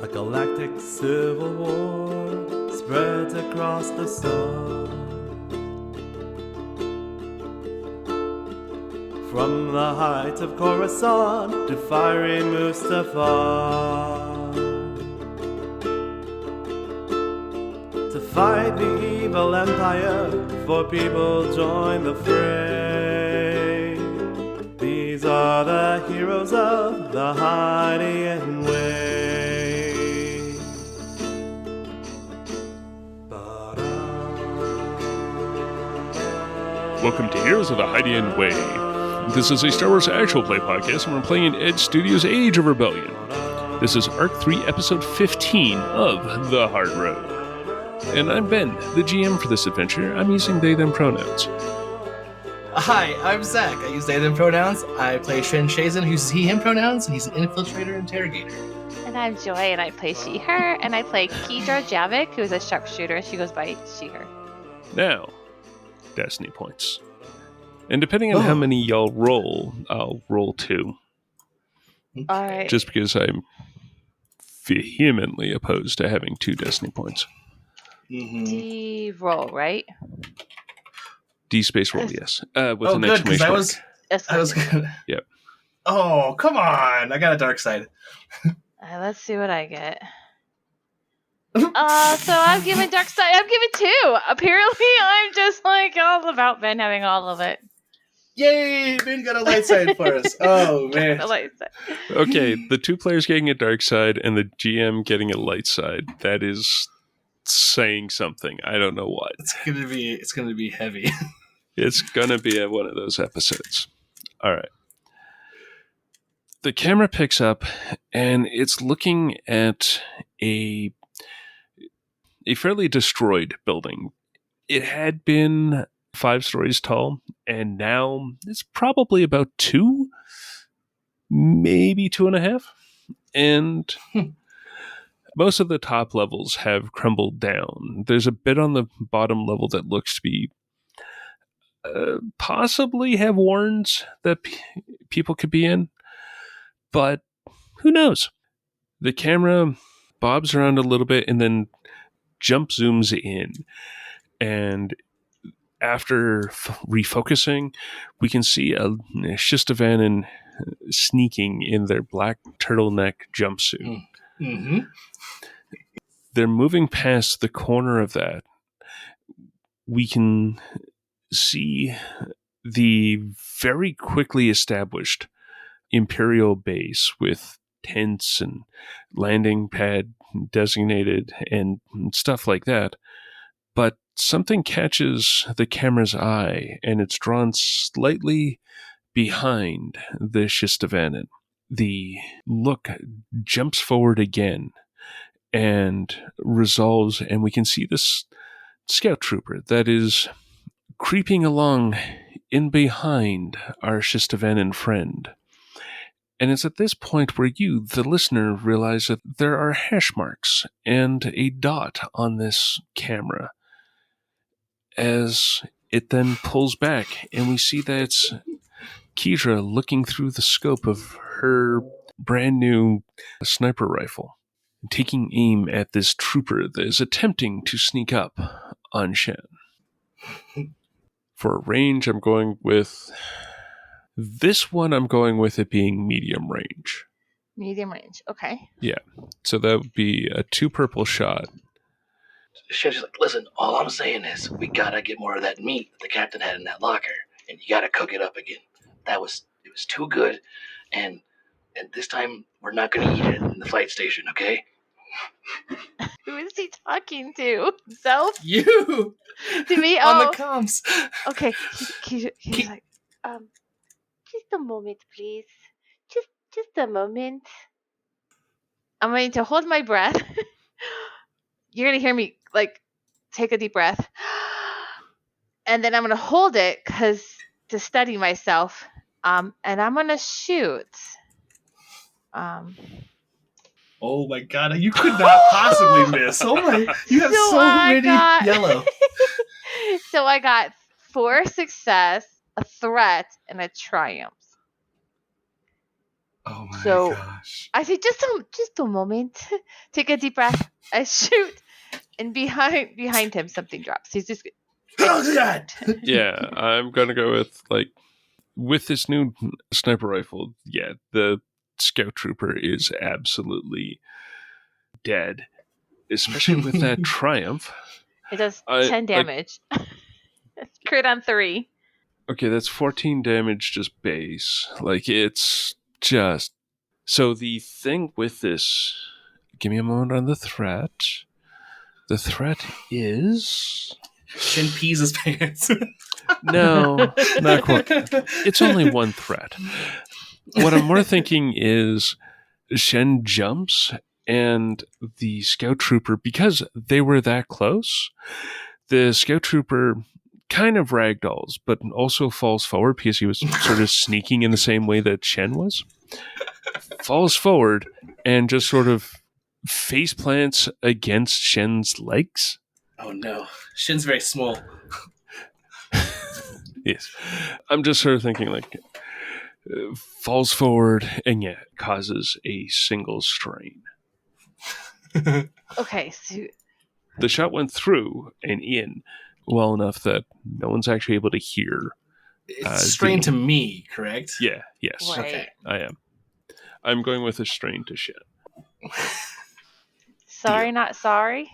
A galactic civil war spreads across the stars. From the heights of Coruscant to fiery Mustafar, to fight the evil empire, for people join the fray. These are the heroes of the Hydian Way. Welcome to Heroes of the Hydian Way. This is a Star Wars actual play podcast, and we're playing in Edge Studios' Age of Rebellion. This is Arc 3, Episode 15 of The Hard Road. And I'm Ben, the GM for this adventure. I'm using they, them pronouns. Hi, I'm Zach. I use they, them pronouns. I play Shen Shazin, who uses he, him pronouns, and he's an infiltrator interrogator. And I'm Joy, and I play she, her, and I play Kedra Javik, who is a sharpshooter. She goes by she, her. Now, Destiny points. And depending on how many y'all roll, I'll roll 2. All right. Just because I'm vehemently opposed to having 2 Destiny points. Mm-hmm. D roll, right? D space roll, yes. With an good, exclamation mark. I was gonna... Yep. Oh, come on! I got a dark side. Let's see what I get. So I'm giving dark side. I'm giving 2. Apparently, I'm just like all about Ben having all of it. Yay! Ben got a light side for us. Oh man! The light side. Okay, the 2 players getting a dark side and the GM getting a light side. That is saying something. I don't know what. It's gonna be heavy. It's gonna be one of those episodes. All right. The camera picks up and it's looking at a fairly destroyed building. It had been 5 stories tall, and now it's probably about 2, maybe 2.5. And most of the top levels have crumbled down. There's a bit on the bottom level that looks to be possibly have warrens that people could be in, but who knows? The camera bobs around a little bit and then jump zooms in, and after refocusing, we can see a Shistavanen sneaking in their black turtleneck jumpsuit. Mm-hmm. They're moving past the corner of that. We can see the very quickly established Imperial base with tents and landing pad designated and stuff like that. But something catches the camera's eye, and it's drawn slightly behind the Shistavanen. The look jumps forward again and resolves, and we can see this scout trooper that is creeping along in behind our Shistavanen friend. And it's at this point where you, the listener, realize that there are hash marks and a dot on this camera as it then pulls back, and we see that it's Kedra looking through the scope of her brand new sniper rifle, taking aim at this trooper that is attempting to sneak up on Shen. For a range, I'm going with it being medium range. Medium range. Okay. Yeah. So that would be a 2 purple shot. She's like, listen, all I'm saying is we gotta get more of that meat that the captain had in that locker, and you gotta cook it up again. It was too good, and this time we're not gonna eat it in the flight station, okay? Who is he talking to? Self? You To me? on Oh. the comms. Okay. He's like, just a moment, please. Just a moment. I'm going to hold my breath. You're going to hear me, like, take a deep breath. And then I'm going to hold it to study myself. And I'm going to shoot. Oh my god, you could not possibly miss. Oh my, you have so many yellow. So I got 4 success, a threat, and a triumph. Oh my So- gosh. I say, just a moment. Take a deep breath. I shoot, and behind him something drops. He's just Oh god! Yeah, I'm gonna go with this new sniper rifle. Yeah, the scout trooper is absolutely dead, especially with that triumph. it does I- 10 like- damage. Crit on 3. Okay, that's 14 damage just base. Like, it's just. So, the thing with this. Give me a moment on the threat. The threat is. Shin pees his pants. No, not quite. It's only one threat. What I'm more thinking is Shen jumps and the scout trooper, because they were that close, the scout trooper kind of ragdolls, but also falls forward because he was sort of sneaking in the same way that Shen was. Falls forward and just sort of face plants against Shen's legs. Oh no. Shin's very small. Yes. I'm just sort of thinking falls forward and causes a single strain. Okay, so The shot went through and in well enough that no one's actually able to hear. It's strained to me, correct? Yeah, yes, Right. Okay. I am. I'm going with a strain to shit. sorry, not sorry.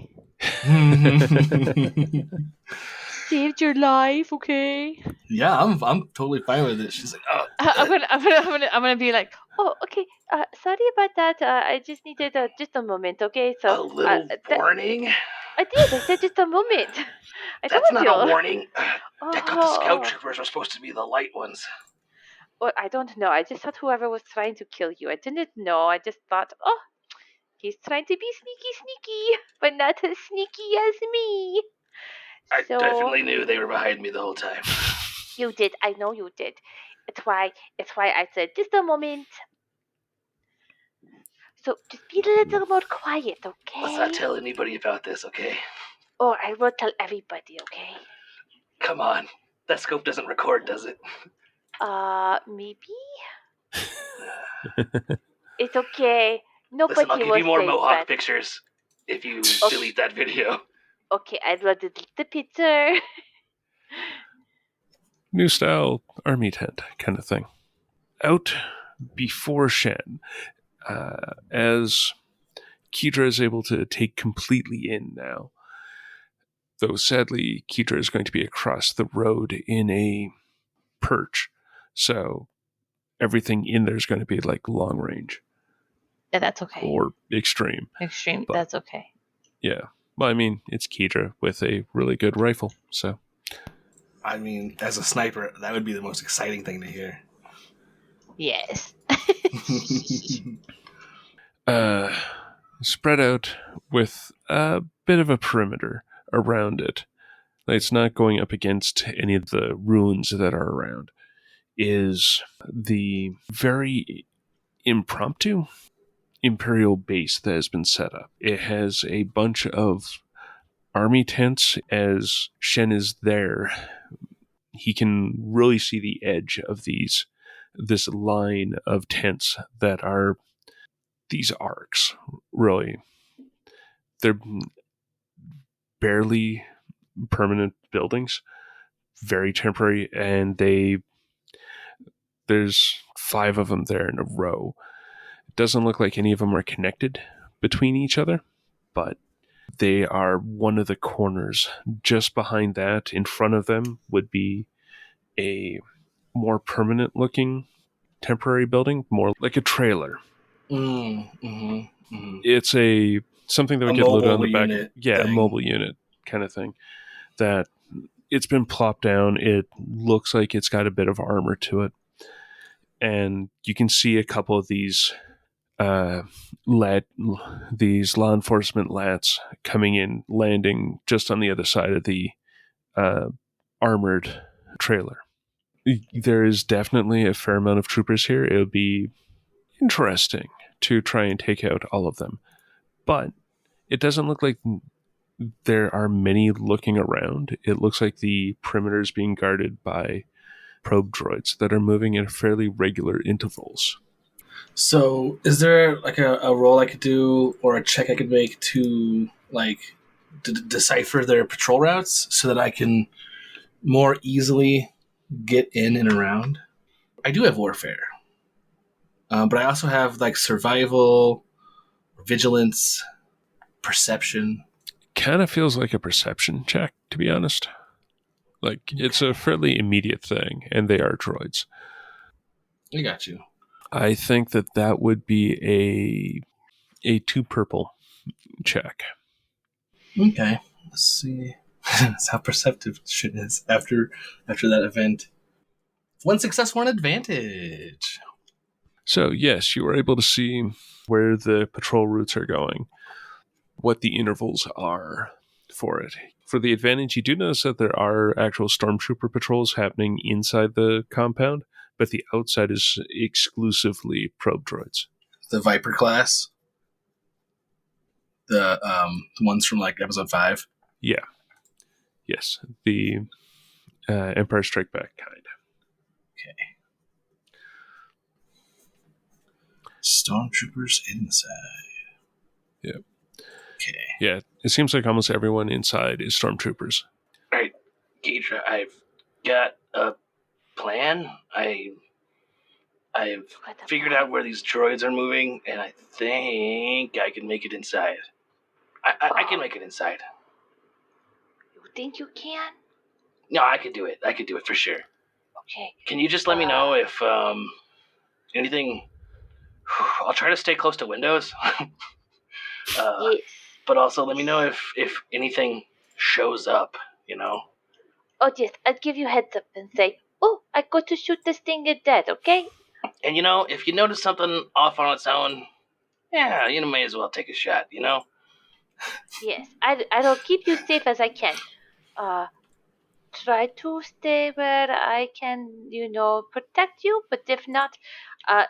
Saved your life, okay? Yeah, I'm totally fine with it. She's like, oh, I'm gonna be like, oh, okay. Sorry about that. I just needed just a moment, okay? So A little warning? I did. I said just a moment. I That's told not you. a warning. I thought the scout Oh, troopers were supposed to be the light ones. well, I don't know. I just thought whoever was trying to kill you. I didn't know. I just thought, oh, he's trying to be sneaky, but not as sneaky as me. I So definitely knew they were behind me the whole time. you did. I know you did. It's why I said just a moment. So just be a little more quiet, okay? Let's not tell anybody about this, okay? Or I will tell everybody, okay? Come on. That scope doesn't record, does it? Maybe? It's okay. Nobody Listen, I'll give will you more say mohawk that. pictures if you Okay. delete that video. Okay, I will delete the picture. New style army tent kind of thing. Out before Shen, as Kedra is able to take completely in now. Though sadly, Kedra is going to be across the road in a perch. So everything in there is going to be like long range Yeah, that's okay. or extreme. Extreme, but- that's okay. Yeah. Well, I mean, it's Kedra with a really good rifle. So I mean, as a sniper, that would be the most exciting thing to hear. Yes. spread out with a bit of a perimeter around it. Like, it's not going up against any of the ruins that are around. Is the very impromptu Imperial base that has been set up. It has a bunch of army tents. As Shen is there, he can really see the edge of this line of tents that are these arcs, really. They're barely permanent buildings, very temporary, and there's 5 of them there in a row. It doesn't look like any of them are connected between each other, but they are one of the corners. Just behind that, in front of them, would be a more permanent looking temporary building, more like a trailer. It's something that would A get loaded on the mobile back. unit Yeah, a thing. mobile unit kind of thing. That it's been plopped down. It looks like it's got a bit of armor to it. And you can see a couple of these these law enforcement lats coming in, landing just on the other side of the armored trailer. There is definitely a fair amount of troopers here. It would be interesting to try and take out all of them. But it doesn't look like there are many looking around. It looks like the perimeter is being guarded by probe droids that are moving at fairly regular intervals. So, is there like a roll I could do or a check I could make to like decipher their patrol routes so that I can more easily get in and around? I do have warfare, but I also have like survival, vigilance, perception. Kind of feels like a perception check, to be honest. Like, it's a fairly immediate thing, and they are droids. I got you. I think that would be a 2 purple check. Okay, let's see. That's how perceptive shit is after that event. 1 success, 1 advantage. So, yes, you were able to see where the patrol routes are going, what the intervals are for it. For the advantage, you do notice that there are actual stormtrooper patrols happening inside the compound, but the outside is exclusively probe droids. The Viper class, the ones from like episode 5. Yeah. Yes, the Empire Strike Back kind. Okay. Stormtroopers inside. Yep. Okay. Yeah, it seems like almost everyone inside is stormtroopers. All right, Keitra, I've got a plan. I've figured out where these droids are moving, and I think I can make it inside. I can make it inside. You think you can? No, I could do it. I could do it for sure. Okay. Can you just let me know if anything? I'll try to stay close to windows. Yes. But also let me know if anything shows up. You know. Oh yes, I'll give you heads up and say, "Oh, I got to shoot this thing at dead." Okay. And if you notice something off on its own, yeah, you may as well take a shot. Yes, I'll keep you safe as I can. Try to stay where I can, protect you. But if not,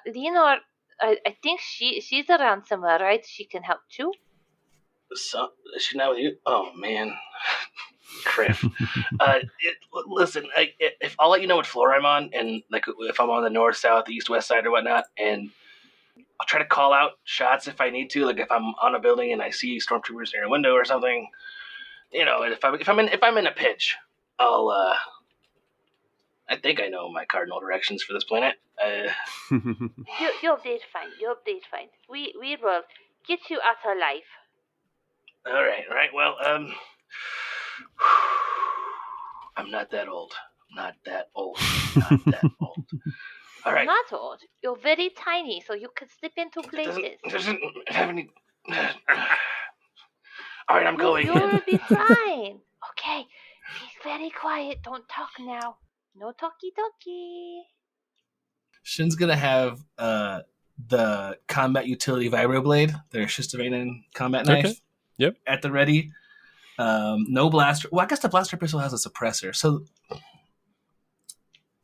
Leonor, I think she's around somewhere, right? She can help too. So, is she not with you? Oh man, crap. Listen, if I'll let you know what floor I'm on, and like if I'm on the north, south, east, west side, or whatnot, and I'll try to call out shots if I need to. Like if I'm on a building and I see stormtroopers near a window or something, and if I'm in a pinch, I'll. I think I know my cardinal directions for this planet. You'll be fine. You'll be fine. We will get you out alive. All right. Well, I'm not that old. Not that old. All right. Not old. You're very tiny, so you can slip into places. It doesn't have any. All right, I'm going. You'll be fine. Okay. Be very quiet. Don't talk now. No talkie. Shin's gonna have the combat utility vibroblade, their Shistavainen combat knife. Okay. Yep. At the ready. No blaster. Well, I guess the blaster pistol has a suppressor. So,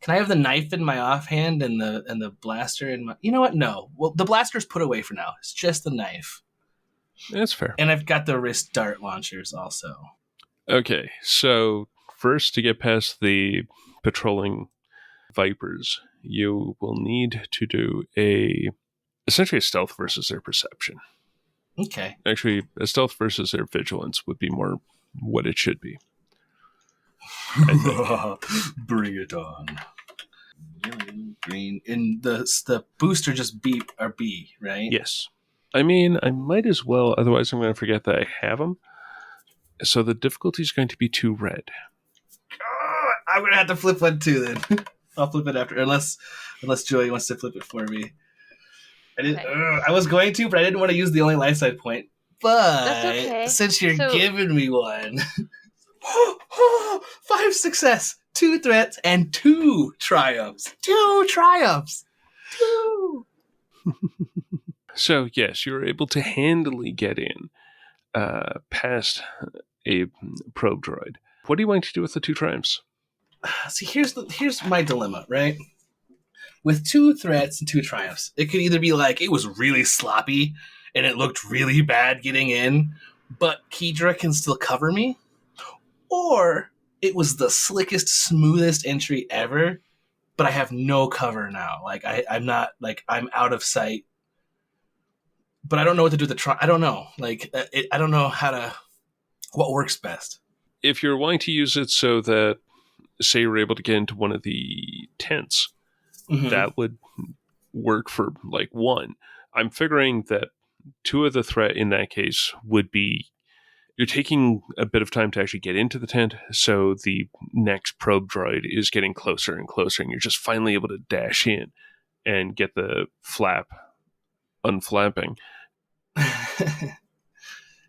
can I have the knife in my offhand and the blaster in my? You know what? No. Well, the blaster's put away for now. It's just the knife. That's fair. And I've got the wrist dart launchers also. Okay, so first to get past the patrolling Vipers, you will need to do essentially a stealth versus their perception. Okay. Actually, a stealth versus their vigilance would be more what it should be. Bring it on. Green. And the booster just B, right? Yes. I mean, I might as well, otherwise I'm going to forget that I have them. So the difficulty is going to be 2 red. I'm going to have to flip one too then. I'll flip it after, unless Joey wants to flip it for me. I was going to, but I didn't want to use the only life side point. But since you're giving me one, 5 success, 2 threats, and 2 triumphs. 2 triumphs. 2. So yes, you're able to handily get in past a probe droid. What are you going to do with the 2 triumphs? See, here's my dilemma, right? With 2 threats and 2 triumphs, it could either be like it was really sloppy and it looked really bad getting in, but Keitra can still cover me, or it was the slickest, smoothest entry ever, but I have no cover now. Like I'm not like I'm out of sight, but I don't know what to do with the I don't know. Like I don't know what works best. If you're wanting to use it so that, say, you're able to get into one of the tents, that would work for like one. I'm figuring that two of the threat in that case would be you're taking a bit of time to actually get into the tent, so the next probe droid is getting closer and closer, and you're just finally able to dash in and get the flap unflapping.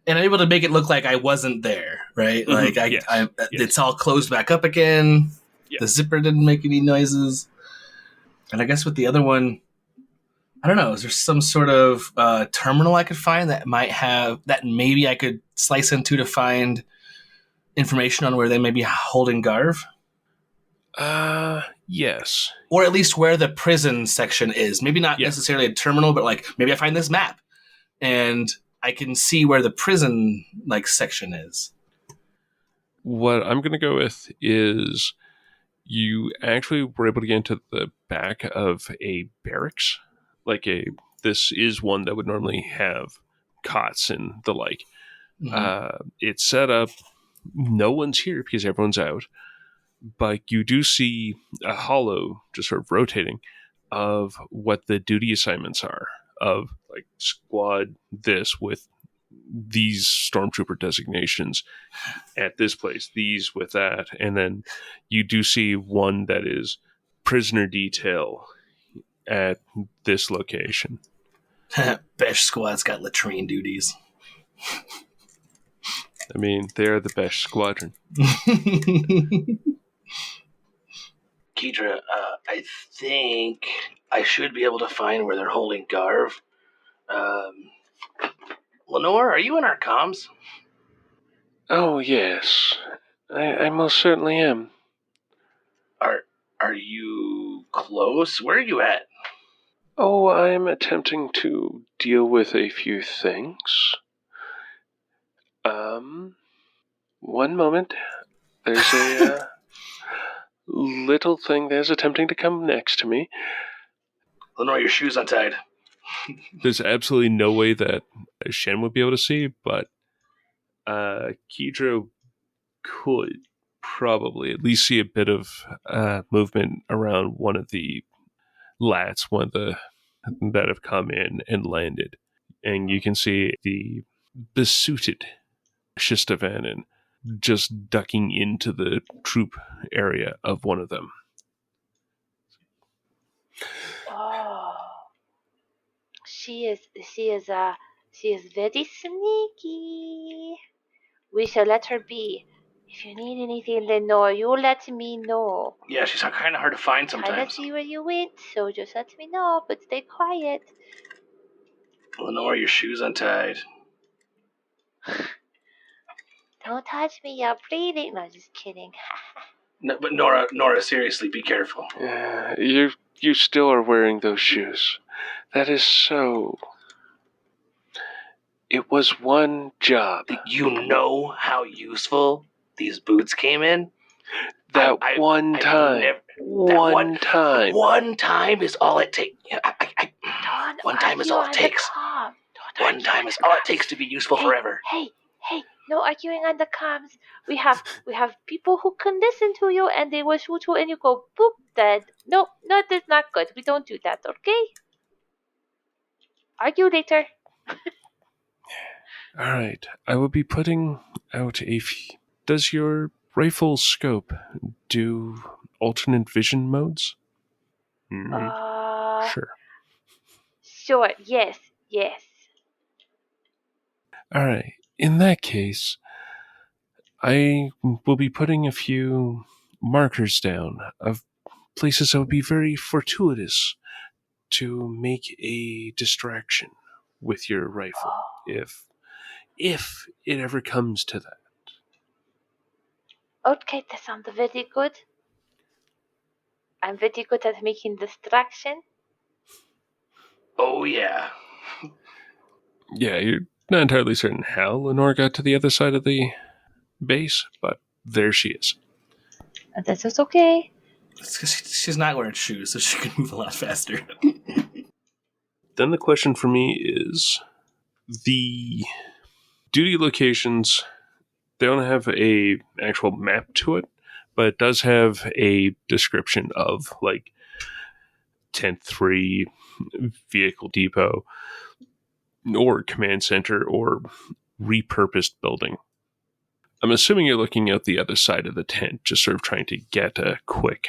And I'm able to make it look like I wasn't there, right? Like Yes. It's all closed back up again. Yeah. The zipper didn't make any noises. And I guess with the other one, I don't know. Is there some sort of terminal I could find that might have that maybe I could slice into to find information on where they may be holding Garv? Yes. Or at least where the prison section is. Maybe not necessarily a terminal, but like maybe I find this map and I can see where the prison like section is. What I'm going to go with is you actually were able to get into the back of a barracks. This is one that would normally have cots and the like. It's set up. No one's here because everyone's out. But you do see a hollow just sort of rotating of what the duty assignments are of like squad this with these stormtrooper designations at this place, these with that. And then you do see one that is prisoner detail at this location. Besh squad's got latrine duties. I mean, they're the best squadron. Kedra, I think I should be able to find where they're holding Garv. Lenore, are you in our comms? Oh, yes. I most certainly am. Are you close? Where are you at? Oh, I'm attempting to deal with a few things. One moment. There's a little thing that's attempting to come next to me. Lenore, your shoe's untied. There's absolutely no way that Shen would be able to see, but Kedro could probably at least see a bit of movement around one of the lats, one of the that have come in and landed. And you can see the besuited Shistavanen just ducking into the troop area of one of them. Oh, she is very sneaky. We shall let her be. If you need anything, Lenore, you let me know. Yeah, she's kind of hard to find Try to sometimes. see where you went, so just let me know, but stay quiet. Lenore, your shoe's untied. Don't touch me, you're bleeding. No, just kidding. No, but Nora, seriously, be careful. You still are wearing those shoes. That is so... It was one job. You know how useful these boots came in? One time. One time is all it takes. One time is all it takes. One time is all it takes to be useful forever. Hey, no arguing on the comms. We have people who can listen to you and they will shoot you and you go boop dead. No, that's not good. We don't do that, okay? Argue later. All right. I will be putting out a... Does your rifle scope do alternate vision modes? Sure. Sure, yes. All right. In that case, I will be putting a few markers down of places that would be very fortuitous to make a distraction with your rifle, if it ever comes to that. Okay, that sounds very good. I'm very good at making distraction. Oh, yeah. Yeah, you're not entirely certain how Lenore got to the other side of the base, but there she is. That is okay. It's 'cause she's not wearing shoes, so she can move a lot faster. Then the question for me is the duty locations. They don't have a actual map to it, but it does have a description of like tent 3, vehicle depot, or command center, or repurposed building. I'm assuming you're looking out the other side of the tent, just sort of trying to get a quick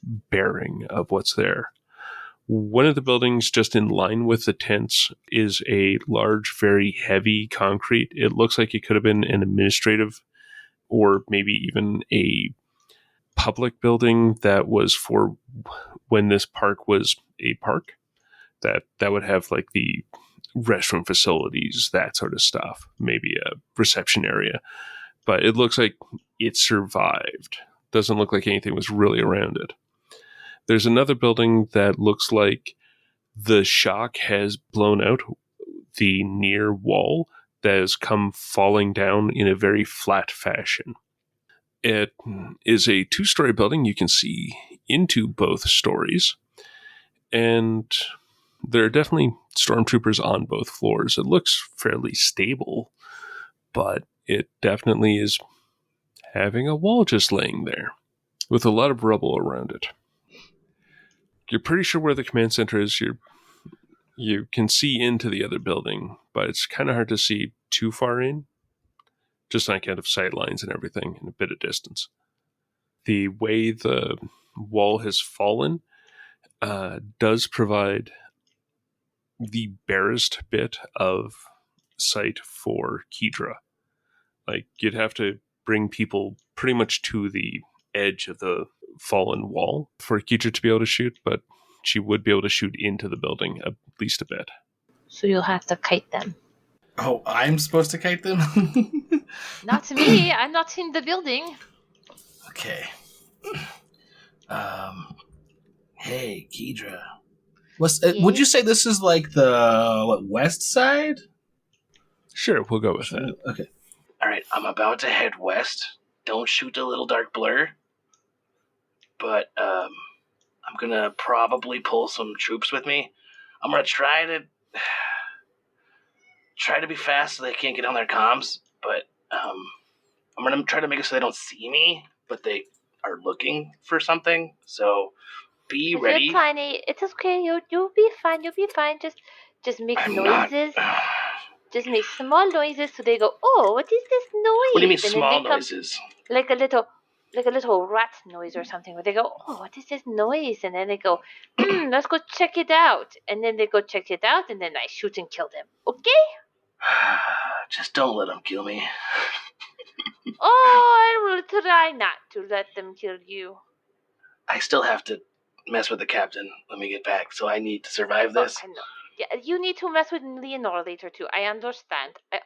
bearing of what's there. One of the buildings just in line with the tents is a large, very heavy concrete. It looks like it could have been an administrative or maybe even a public building that was for when this park was a park. That would have like the restroom facilities, that sort of stuff, maybe a reception area. But it looks like it survived. Doesn't look like anything was really around it. There's another building that looks like the shock has blown out the near wall that has come falling down in a very flat fashion. It is a 2-story building. You can see into both stories. And there are definitely stormtroopers on both floors. It looks fairly stable, but it definitely is having a wall just laying there with a lot of rubble around it. You're pretty sure where the command center is. You can see into the other building, but it's kind of hard to see too far in, just on account of sight lines and everything and a bit of distance. The way the wall has fallen does provide the barest bit of sight for Kedra. Like, you'd have to bring people pretty much to the edge of the fallen wall for Kedra to be able to shoot, but she would be able to shoot into the building at least a bit. So you'll have to kite them. Oh, I'm supposed to kite them? Not me. I'm not in the building. Okay. Hey, Kedra. Would you say this is like the west side? Sure, we'll go with that. Okay. All right, I'm about to head west. Don't shoot the little dark blur. But I'm gonna probably pull some troops with me. I'm gonna try to be fast so they can't get on their comms. But I'm gonna try to make it so they don't see me, but they are looking for something. So be ready. You're tiny. It's okay. You'll be fine. You'll be fine. Just make noises. Just make small noises so they go, oh, what is this noise? What do you mean and small noises? Like a little rat noise or something where they go, oh, what is this noise? And then they go, let's go check it out. And then they go check it out, and then I shoot and kill them. Okay? Just don't let them kill me. Oh, I will try not to let them kill you. I still have to mess with the captain when we get back, so I need to survive this. I know. Yeah, you need to mess with Leonora later too. I understand. But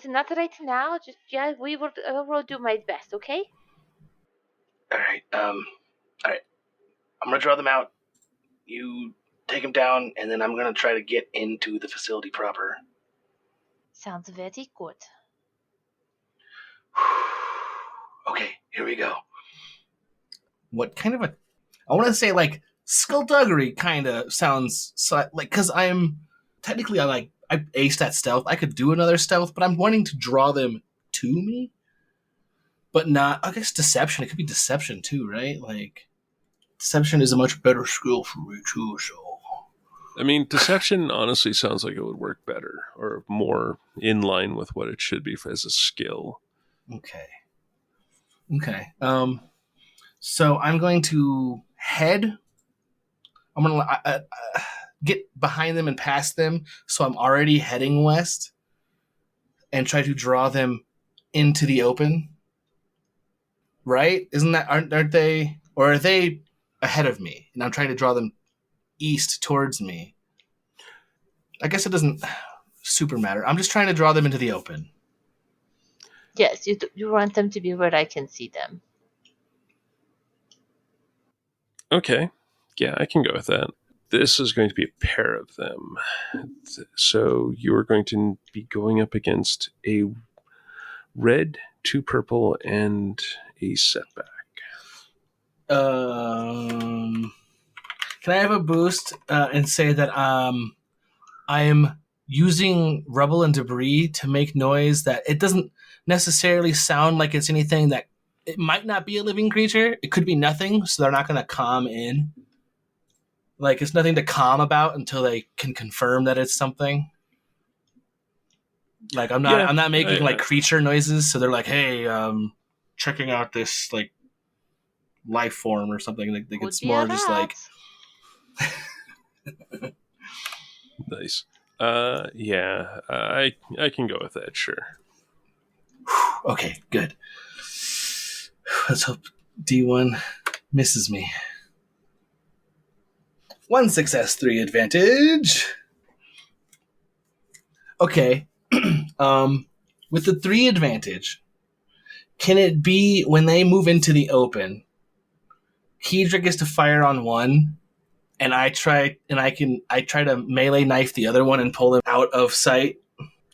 not right now. Just we will do my best. Okay. All right. I'm gonna draw them out. You take them down, and then I'm gonna try to get into the facility proper. Sounds very good. Okay, here we go. What kind of I want to say like skullduggery kind of sounds like, because I'm technically I aced at stealth. I could do another stealth, but I'm wanting to draw them to me, but not. I guess deception. It could be deception too, right? Like deception is a much better skill for me too. So I mean, deception honestly sounds like it would work better or more in line with what it should be as a skill. Okay. So I'm going to head. I'm going to get behind them and past them, so I'm already heading west, and try to draw them into the open. Right? Aren't they? Or are they ahead of me? And I'm trying to draw them east towards me. I guess it doesn't super matter. I'm just trying to draw them into the open. Yes, you want them to be where I can see them. Okay. Yeah, I can go with that. This is going to be a pair of them. So you're going to be going up against a red, 2 purple, and a setback. Can I have a boost and say that I am using rubble and debris to make noise that it doesn't necessarily sound like it's anything that it might not be a living creature. It could be nothing, so they're not going to calm in. Like it's nothing to calm about until they can confirm that it's something. Like I'm not making like creature noises, so they're like, "Hey, checking out this like life form or something." Like it's more just like. Nice. Yeah, I can go with that. Sure. Okay, good. Let's hope D1 misses me. 1 success, 3 advantage. Okay. With the 3 advantage, can it be when they move into the open, Kedra gets to fire on one, and I try to melee knife the other one and pull them out of sight?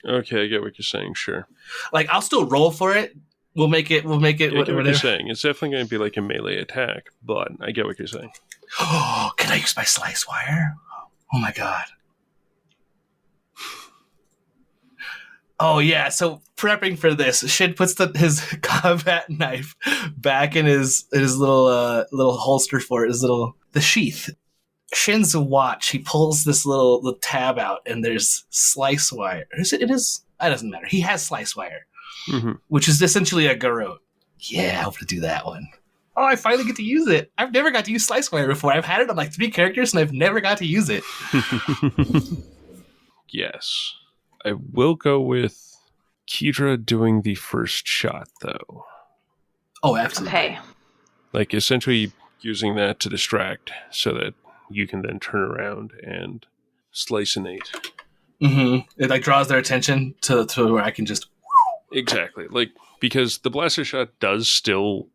Okay, I get what you're saying. Sure. Like I'll still roll for it. We'll make it. I get what you're saying. It's definitely going to be like a melee attack, but I get what you're saying. Oh, can I use my slice wire? Oh my god. Oh yeah, so prepping for this, Shin puts his combat knife back in his little holster for it, the sheath. Shin's watch. He pulls this little tab out, and there's slice wire. It is. That doesn't matter. He has slice wire, which is essentially a garrote. Yeah, I hope to do that one. Oh, I finally get to use it. I've never got to use slice wire before. I've had it on like 3 characters, and I've never got to use it. Yes. I will go with Kedra doing the first shot, though. Oh, absolutely. Okay. Like, essentially using that to distract so that you can then turn around and slicinate. Mm-hmm. It like draws their attention to where I can just... Exactly. Like, because the blaster shot does still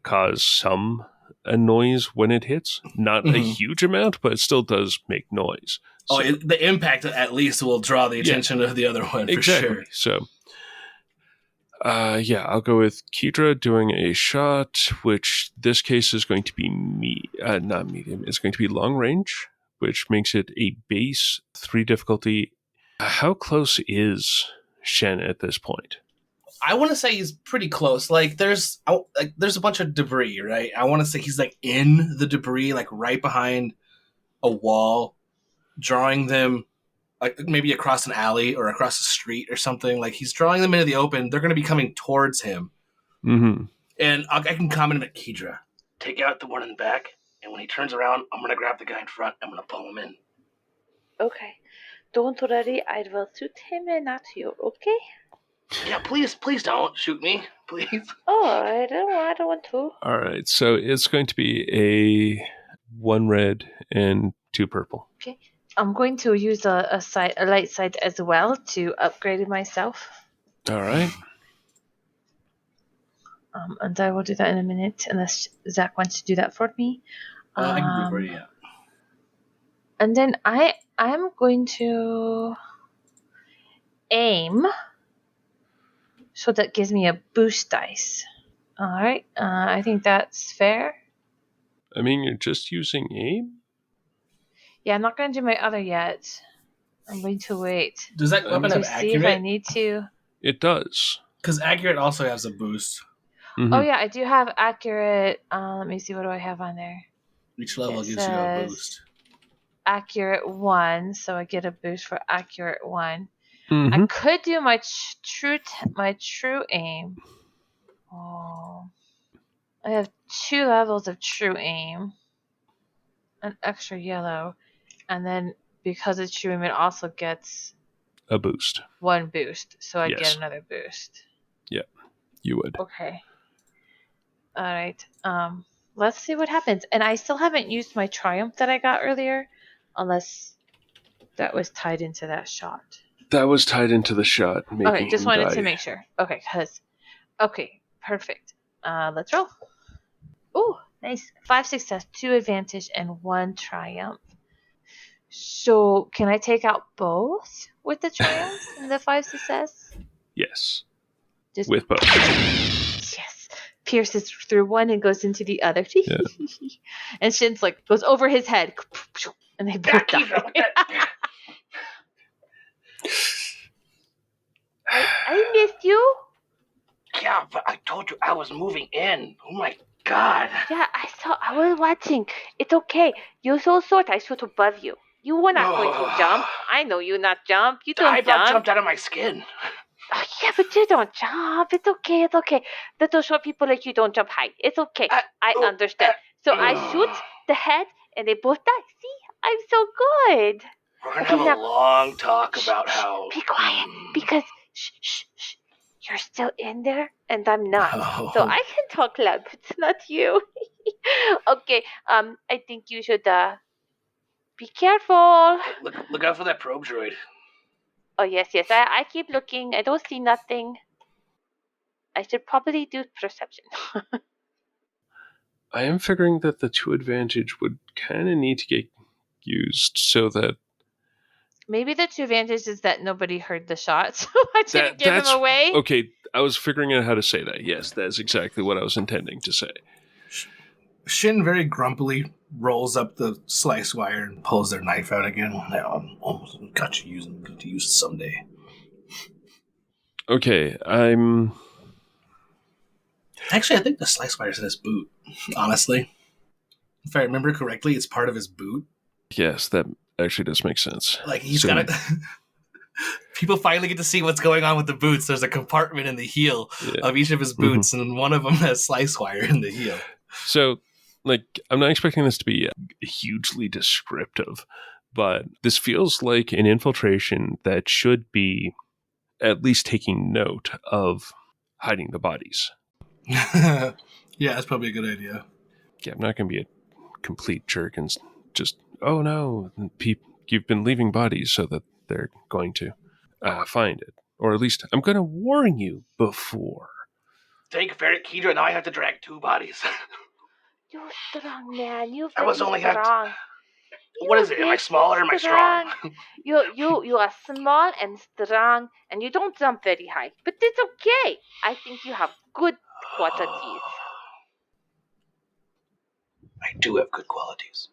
cause some a noise when it hits. Not a huge amount, but it still does make noise. So, the impact at least will draw the attention of the other one, for sure. So, I'll go with Kedra doing a shot, which this case is going to be not medium. It's going to be long range, which makes it a base 3 difficulty. How close is Shen at this point? I want to say he's pretty close. Like there's a bunch of debris, right? I want to say he's like in the debris, like right behind a wall, drawing them like maybe across an alley or across the street or something. Like he's drawing them into the open. They're going to be coming towards him. Mm-hmm. And I can comment at Kedra. Take out the one in the back, and when he turns around, I'm going to grab the guy in front. I'm going to pull him in. Okay. Don't worry. I will shoot him and not you, okay? Yeah, please don't shoot me, please. Oh, I don't want to. All right, so it's going to be a 1 red and 2 purple. Okay. I'm going to use a light sight as well to upgrade myself. All right. And I will do that in a minute, unless Zach wants to do that for me. I can do it for you, yeah. And then I'm going to aim, so that gives me a boost dice. All right, I think that's fair. I mean, you're just using aim? Yeah, I'm not going to do my other yet. I'm going to wait. Does that weapon have see accurate? if I need to. It does. Because accurate also has a boost. Mm-hmm. Oh yeah, I do have accurate. Let me see, what do I have on there? Each level gives you a boost. Accurate 1, so I get a boost for accurate 1. Mm-hmm. I could do my true aim. Oh, I have 2 levels of true aim, an extra yellow, and then because it's true aim, it also gets a boost. 1 boost, so I get another boost. Yeah, you would. Okay. All right. Let's see what happens. And I still haven't used my triumph that I got earlier, unless that was tied into that shot. That was tied into the shot. Okay, just wanted to make sure. Okay, perfect. Let's roll. Oh, nice. 5 success, 2 advantage, and 1 triumph. So, can I take out both with the triumph and the 5 success? Yes. Just with both. Yes. pierces through one and goes into the other. Yeah. And Shin's like goes over his head, and they both die. Kiefer, what the- I missed you. Yeah, but I told you I was moving in. Oh my god. Yeah, I saw. I was watching. It's okay. You're so short. I shoot above you. You were not going to jump. I know you not jump. You don't I jump. about jumped out of my skin. Oh, yeah, but you don't jump. It's okay. It's okay. Little short people like you don't jump high. It's okay. I understand. So I shoot the head, and they both die. See, I'm so good. We're gonna have a long talk about how. Be quiet, because shh. You're still in there, and I'm not. Oh. So I can talk loud, but it's not you. Okay. I think you should be careful. Look out for that probe droid. Oh yes. I keep looking. I don't see nothing. I should probably do perception. I am figuring that the 2 advantage would kind of need to get used so that Maybe the 2 advantage is that nobody heard the shot, so I didn't give him away. Okay, I was figuring out how to say that. Yes, that's exactly what I was intending to say. Shin very grumpily rolls up the slice wire and pulls their knife out again. Now I'm almost got to use it someday. Okay, I'm... Actually, I think the slice wire's in his boot, honestly. If I remember correctly, it's part of his boot. Yes, that actually does make sense. Like, he's got it. People finally get to see what's going on with the boots. There's a compartment in the heel of each of his boots, and one of them has slice wire in the heel. So, like, I'm not expecting this to be hugely descriptive, but this feels like an infiltration that should be at least taking note of hiding the bodies. Yeah, that's probably a good idea. Yeah, I'm not going to be a complete jerk and just, oh no, you've been leaving bodies so that they're going to find it. Or at least I'm going to warn you before. Take Ferret Kedra, now I have to drag 2 bodies. You're strong, man. You're I was only strong. What is it? Am I small or am I strong? You are small and strong, and you don't jump very high. But it's okay. I think you have good qualities. I do have good qualities.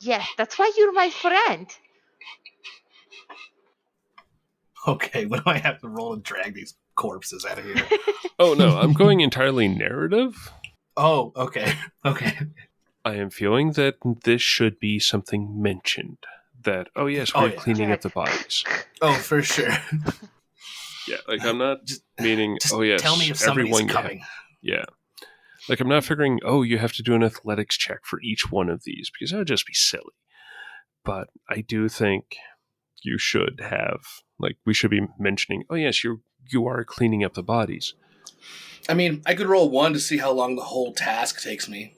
Yes, that's why you're my friend. Okay, when do I have to roll and drag these corpses out of here? Oh no, I'm going entirely narrative. Oh, okay. Okay. I am feeling that this should be something mentioned. That, oh yes, we're cleaning up the bodies. Oh, for sure. Yeah, like I'm not meaning, oh yes, tell me if somebody's everyone coming. Yeah. Like I'm not figuring, oh, you have to do an athletics check for each one of these, because that would just be silly. But I do think you should have, like, we should be mentioning, oh yes, you are cleaning up the bodies. I mean, I could roll 1 to see how long the whole task takes me.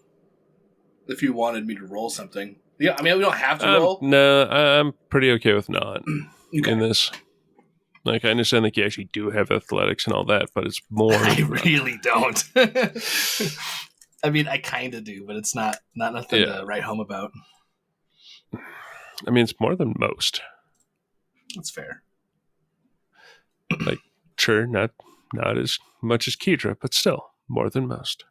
If you wanted me to roll something. Yeah, I mean, we don't have to roll. No, I'm pretty okay with not Okay. in this. Like, I understand that you actually do have athletics and all that, but it's more... I really don't. I mean, I kind of do, but it's not nothing to write home about. I mean, it's more than most. That's fair. Like, sure, not as much as Kedra, but still, more than most.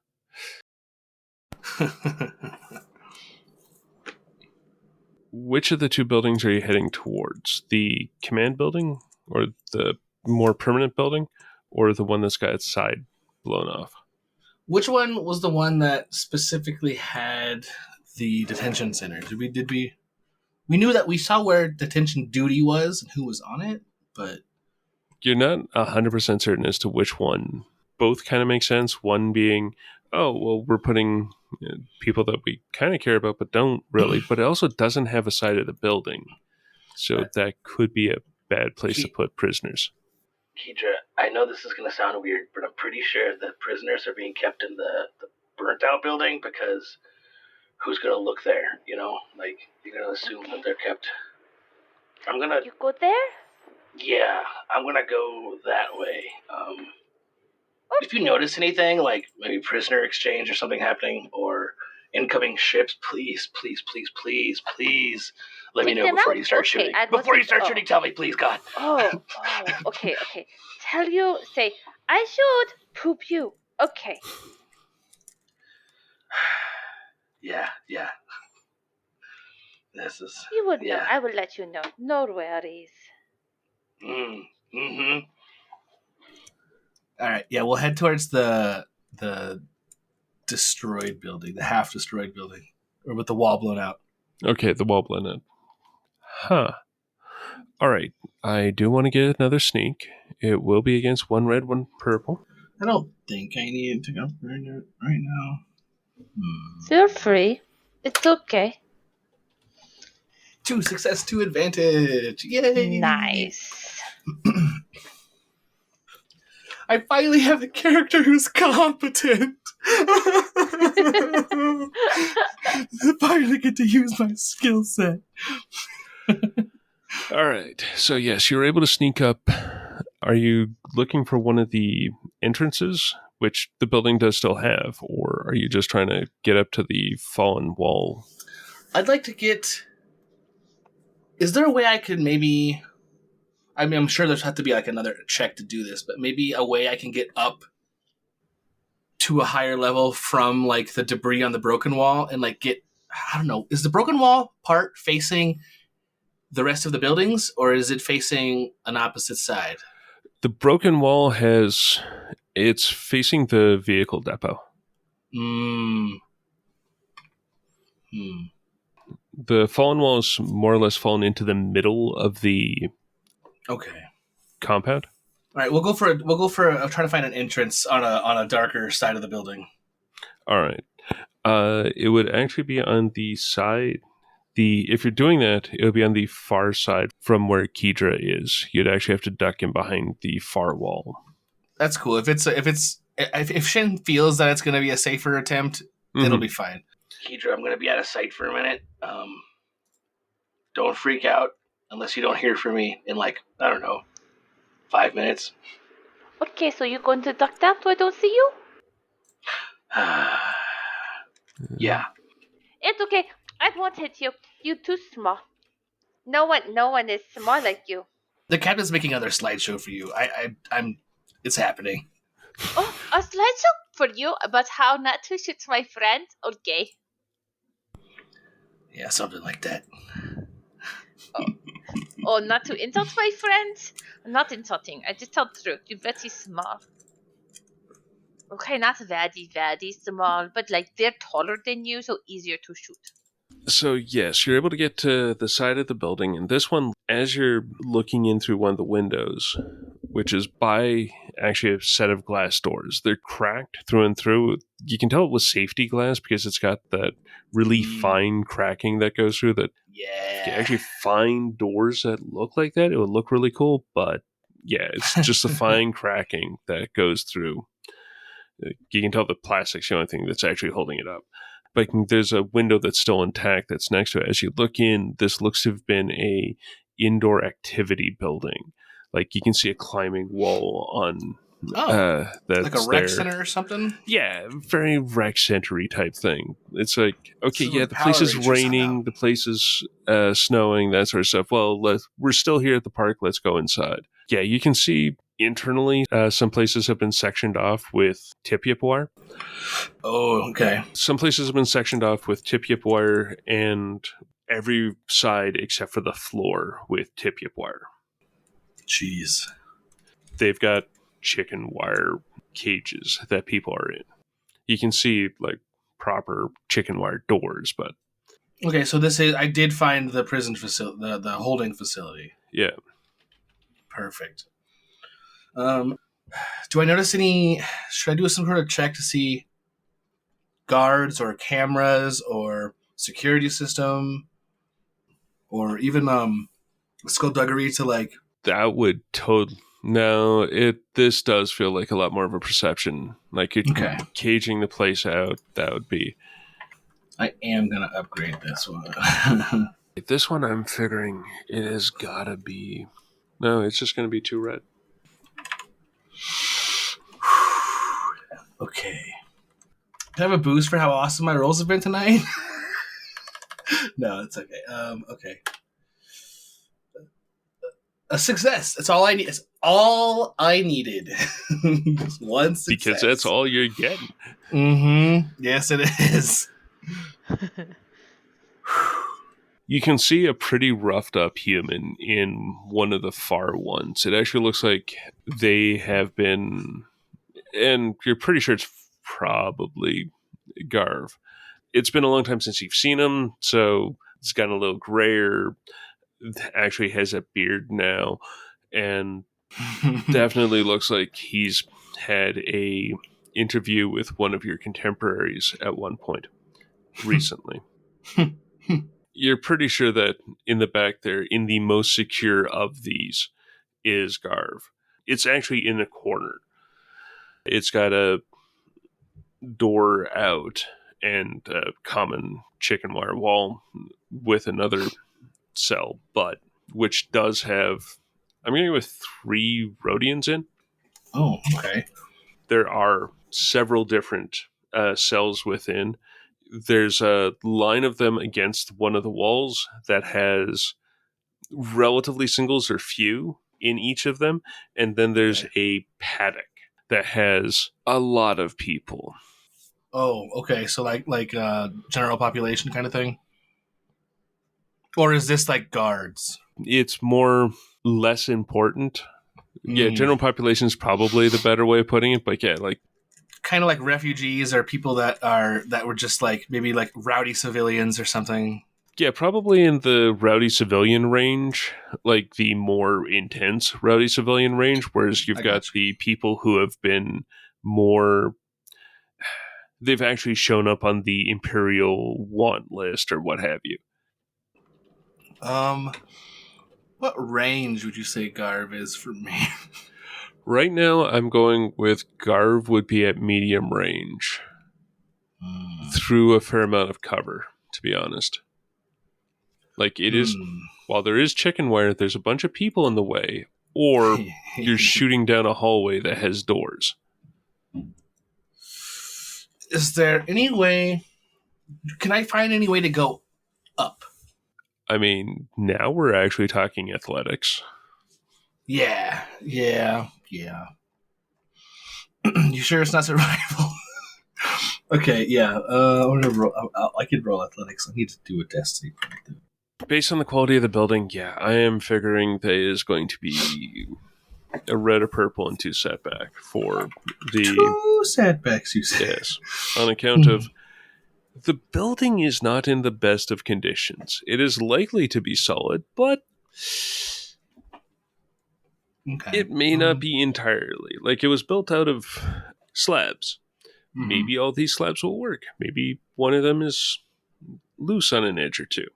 Which of the 2 buildings are you heading towards? The command building, or the more permanent building, or the one that's got its side blown off? Which one was the one that specifically had the detention center? Did we knew that we saw where detention duty was and who was on it, but you're not 100% certain as to which one. Both kind of make sense. One being, oh, well, we're putting people that we kind of care about but don't really, but it also doesn't have a side of the building. So that could be a bad place to put prisoners. Kedra, I know this is going to sound weird, but I'm pretty sure the prisoners are being kept in the burnt out building, because who's going to look there? You know, like, you're going to assume that they're kept. You go there? Yeah, I'm going to go that way. If you notice anything, like maybe prisoner exchange or something happening, or incoming ships, please let me know before you start shooting. Before you start shooting, tell me, please, God. Okay. Tell you, say, I should poop you. Okay. Yeah. This is. You would know. Yeah. I will let you know. No worries. Mm-hmm. All right. Yeah, we'll head towards the destroyed building, the half destroyed building, or with the wall blown out. Okay, the wall blended. Huh. All right. I do want to get another sneak. It will be against one red, one purple. I don't think I need to upgrade it right now. Feel free. It's okay. 2 success, 2 advantage. Yay! Nice. I finally have a character who's competent. I finally get to use my skill set. All right. So, yes, you're able to sneak up. Are you looking for one of the entrances, which the building does still have, or are you just trying to get up to the fallen wall? I'd like to get... Is there a way I could maybe... I mean, I'm sure there's have to be like another check to do this, but maybe a way I can get up to a higher level from like the debris on the broken wall and like get... I don't know. Is the broken wall part facing the rest of the buildings, or is it facing an opposite side? The broken wall has... It's facing the vehicle depot. The fallen wall is more or less fallen into the middle of the Okay. compound. All right, we'll go for I'm trying to find an entrance on a darker side of the building. All right. It would actually be on the side. If you're doing that, it would be on the far side from where Kedra is. You'd actually have to duck in behind the far wall. That's cool. If Shin feels that it's going to be a safer attempt, it'll be fine. Kedra, I'm going to be out of sight for a minute. Don't freak out unless you don't hear from me in 5 minutes. Okay, so you're going to duck down so I don't see you? Yeah. It's okay. I won't hit you. You're too small. No one is small like you. The captain's making another slideshow for you. I'm. It's happening. Oh, a slideshow for you about how not to shoot my friend? Okay. Yeah, something like that. Oh, not to insult my friends? I'm not insulting. I just tell the truth. You're very small. Okay, not very, very small, but they're taller than you, so easier to shoot. So, yes, you're able to get to the side of the building, and this one, as you're looking in through one of the windows, which is by actually a set of glass doors, they're cracked through and through. You can tell it was safety glass because it's got that really fine cracking that goes through that. Yeah. If you actually find doors that look like that, it would look really cool, but yeah, it's just the fine cracking that goes through. You can tell the plastic's the only thing that's actually holding it up. But there's a window that's still intact that's next to it. As you look in, this looks to have been a indoor activity building. Like you can see a climbing wall on that's like a rec center or something? Yeah, very rec center-y type thing. It's like, okay, Some the place is Power Rangers raining, somehow. the place is snowing, that sort of stuff. Well, we're still here at the park. Let's go inside. Yeah, you can see internally, some places have been sectioned off with tip-yip wire. Oh, okay. Some places have been sectioned off with tip-yip wire, and every side except for the floor with tip-yip wire. Jeez. They've got chicken wire cages that people are in. You can see proper chicken wire doors, but Okay, so I did find the prison facility, the holding facility. yeah. Perfect. Do I notice any? Should I do some sort of check to see guards or cameras or security system, or even skullduggery to That would No, this does feel like a lot more of a perception. Like you're caging the place out. That would be. I am gonna upgrade this one. This one, I'm figuring it has gotta be. No, it's just gonna be 2 red. Okay. Do I have a boost for how awesome my rolls have been tonight? No, it's okay. Okay. A success. That's all I need. It's all I needed. Just one success. Because that's all you're getting. Mm-hmm. Yes, it is. You can see a pretty roughed up human in one of the far ones. It actually looks like they have been, and you're pretty sure it's probably Garv. It's been a long time since you've seen him, so it's gotten a little grayer. Actually has a beard now, and definitely looks like he's had a interview with one of your contemporaries at one point recently. You're pretty sure that in the back there, in the most secure of these, is Garv. It's actually in a corner. It's got a door out and a common chicken wire wall with another cell, but which does have, I'm going to go with 3 Rhodians in. Oh, okay. There are several different cells within. There's a line of them against one of the walls that has relatively singles or few in each of them. And then there's a paddock that has a lot of people. Oh, okay. So like general population kind of thing? Or is this like guards? It's more less important. Yeah, general population is probably the better way of putting it, but yeah, like kind of like refugees or people that were just like maybe like rowdy civilians or something. Yeah, probably in the rowdy civilian range, like the more intense rowdy civilian range, whereas you've got the people who have been more, they've actually shown up on the Imperial want list or what have you. What range would you say Garv is for me? Right now, I'm going with Garv would be at medium range through a fair amount of cover, to be honest. Like, it is, while there is chicken wire, there's a bunch of people in the way, or you're shooting down a hallway that has doors. Is there any way, can I find any way to go up? I mean, now we're actually talking athletics. Yeah. You sure it's not survival? Okay, yeah. I'm gonna roll. I could roll athletics. I need to do a destiny point. Based on the quality of the building, yeah, I am figuring there is going to be a red, a purple, and 2 setback for the 2 setbacks. You say? Yes, on account of the building is not in the best of conditions. It is likely to be solid, but it may not be entirely. Like, it was built out of slabs. Maybe all these slabs will work. Maybe one of them is loose on an edge or two.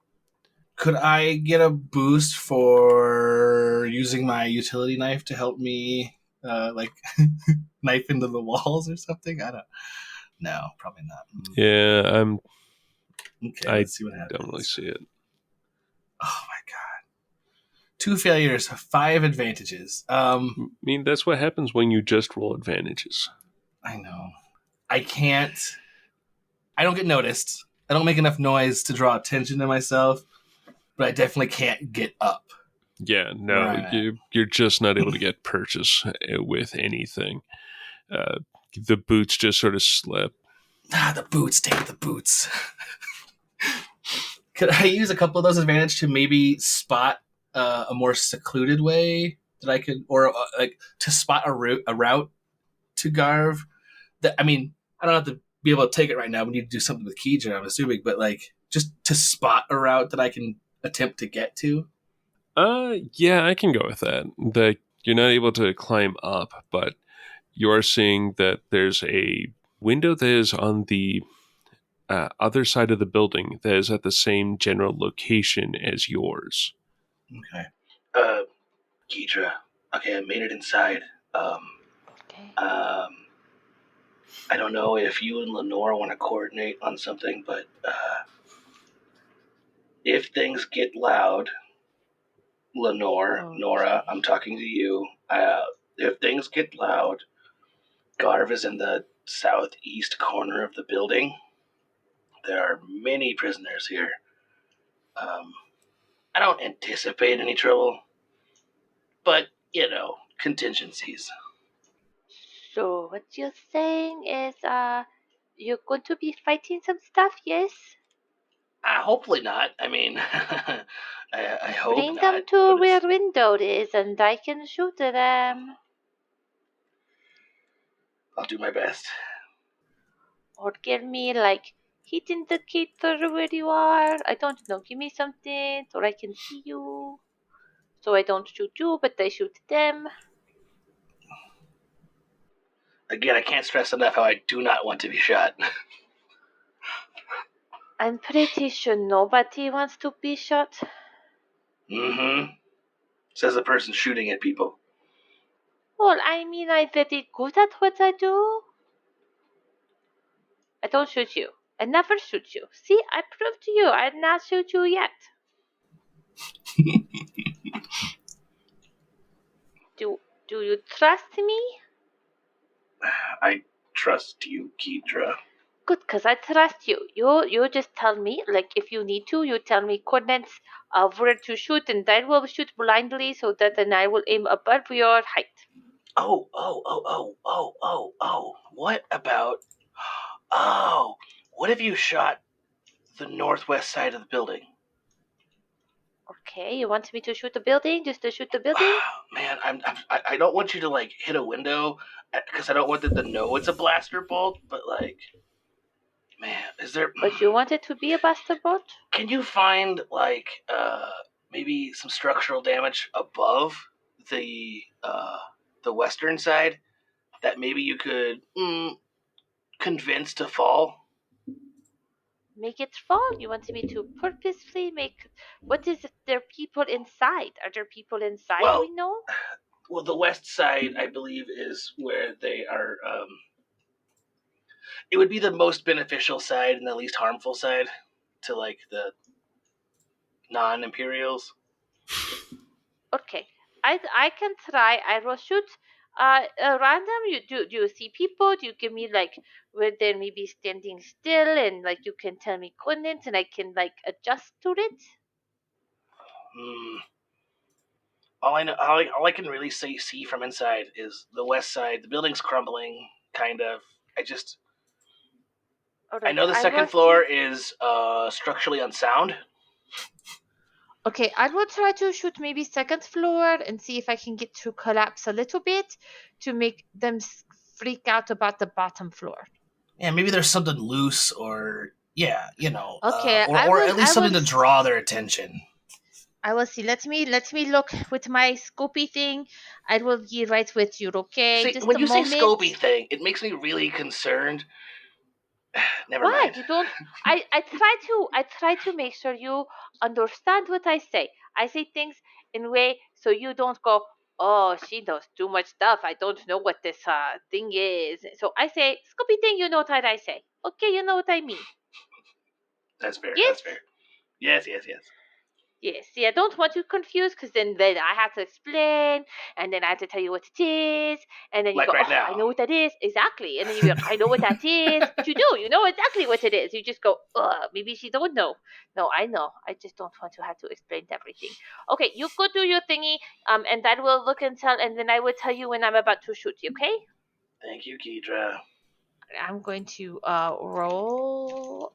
Could I get a boost for using my utility knife to help me, like, knife into the walls or something? I don't. No, probably not. Yeah, Okay, I let's see what happens. don't really see it. Oh my god! 2 failures, 5 advantages. I mean, that's what happens when you just roll advantages. I know. I can't. I don't get noticed. I don't make enough noise to draw attention to myself, but I definitely can't get up. Yeah, no, you're just not able to get purchase with anything. The boots just sort of slip. The boots, take the boots. Could I use a couple of those advantage to maybe spot a more secluded way that I could, or like to spot a route to Garv? That, I mean, I don't have to be able to take it right now. We need to do something with Keegan, I'm assuming, but like just to spot a route that I can attempt to get to. Yeah, I can go with that. That you're not able to climb up, but you are seeing that there's a window that is on the other side of the building that is at the same general location as yours. Okay. Keetra. Okay, I made it inside. Okay. I don't know if you and Lenore want to coordinate on something, but if things get loud, Lenore, Nora, I'm talking to you. If things get loud, Garv is in the southeast corner of the building. There are many prisoners here. I don't anticipate any trouble, but, contingencies. So what you're saying is, you're going to be fighting some stuff, yes? Hopefully not. I mean, I hope Bring not. them to but where it's- window is, and I can shoot them. I'll do my best. Or give me like heat indicator where you are. I don't know. Give me something so I can see you. So I don't shoot you, but I shoot them. Again, I can't stress enough how I do not want to be shot. I'm pretty sure nobody wants to be shot. Mm-hmm. Says the person shooting at people. Well, I mean, I'm very good at what I do. I don't shoot you. I never shoot you. See, I proved to you I did not shoot you yet. Do you trust me? I trust you, Kedra. Good, cause I trust you. You just tell me, like if you need to, you tell me coordinates of where to shoot, and I will shoot blindly so that then I will aim above your height. Oh. What about? Oh, what if you shot the northwest side of the building? Okay, you want me to shoot the building? Just to shoot the building? Man, I don't want you to like hit a window because I don't want them to know it's a blaster bolt. But like, man, is there? But you want it to be a blaster bolt? Can you find like maybe some structural damage above the western side that maybe you could convince to fall? Make it fall? You want me to purposefully make. What is it? There people inside? Are there people inside Well, we know? Well, the west side, I believe, is where they are. It would be the most beneficial side and the least harmful side to like the non-Imperials. Okay, I can try. I will shoot random. Do you see people? Do you give me like where they may be standing still, and like you can tell me coordinates and I can like adjust to it? Hmm. All I can really see from inside is the west side. The building's crumbling, kind of. I just All I right, know the I will second floor see. is structurally unsound. Okay, I will try to shoot maybe second floor and see if I can get to collapse a little bit to make them freak out about the bottom floor. Yeah, maybe there's something loose, or Okay, or at least something to draw their attention. I will see. Let me look with my scopy thing. I will be right with you. Okay, See, just when a you say moment. Scopy thing, it makes me really concerned. Never Why mind. you don't? I try to make sure you understand what I say. I say things in a way so you don't go, oh, she knows too much stuff. I don't know what this thing is. So I say, Scooby thing, you know what I say. Okay, you know what I mean. That's fair. Yes? That's fair. Yes. Yes. See, I don't want you confused because then I have to explain and then I have to tell you what it is. And then you Like go, right oh, now. I know what that is. Exactly. And then you be like, I know what that is. But you do. You know exactly what it is. You just go, maybe she don't know. No, I know. I just don't want to have to explain everything. Okay, you go do your thingy and I will look and tell and then I will tell you when I'm about to shoot you, okay? Thank you, Kedra. I'm going to roll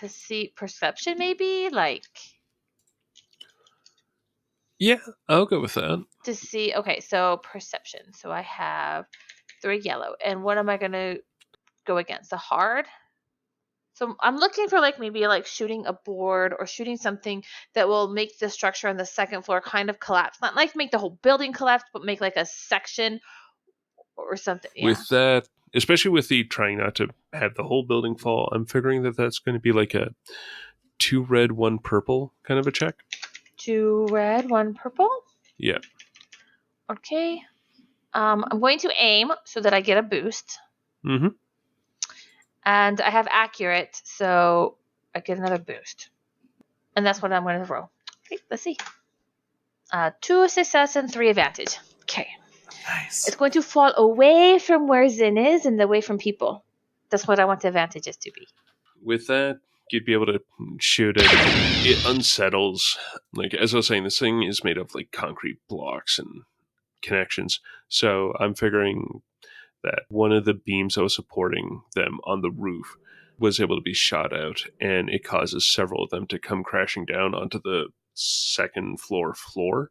to see perception maybe, like Yeah, I'll go with that. to see. Okay, so perception. So I have 3 yellow, and what am I gonna go against? The hard. So I'm looking for like maybe like shooting a board or shooting something that will make the structure on the second floor kind of collapse. Not like make the whole building collapse, but make like a section or something. Yeah. With that, especially with the trying not to have the whole building fall, I'm figuring that that's going to be like a 2 red, 1 purple kind of a check. 2 red, 1 purple. Yeah. Okay. I'm going to aim so that I get a boost. Mm-hmm. And I have accurate, so I get another boost. And that's what I'm going to roll. Okay, let's see. 2 success and 3 advantage. Okay. Nice. It's going to fall away from where Zin is and away from people. That's what I want the advantages to be. With that, you'd be able to shoot it. It unsettles. Like, as I was saying, this thing is made of like concrete blocks and connections. So I'm figuring that one of the beams that was supporting them on the roof was able to be shot out, and it causes several of them to come crashing down onto the second floor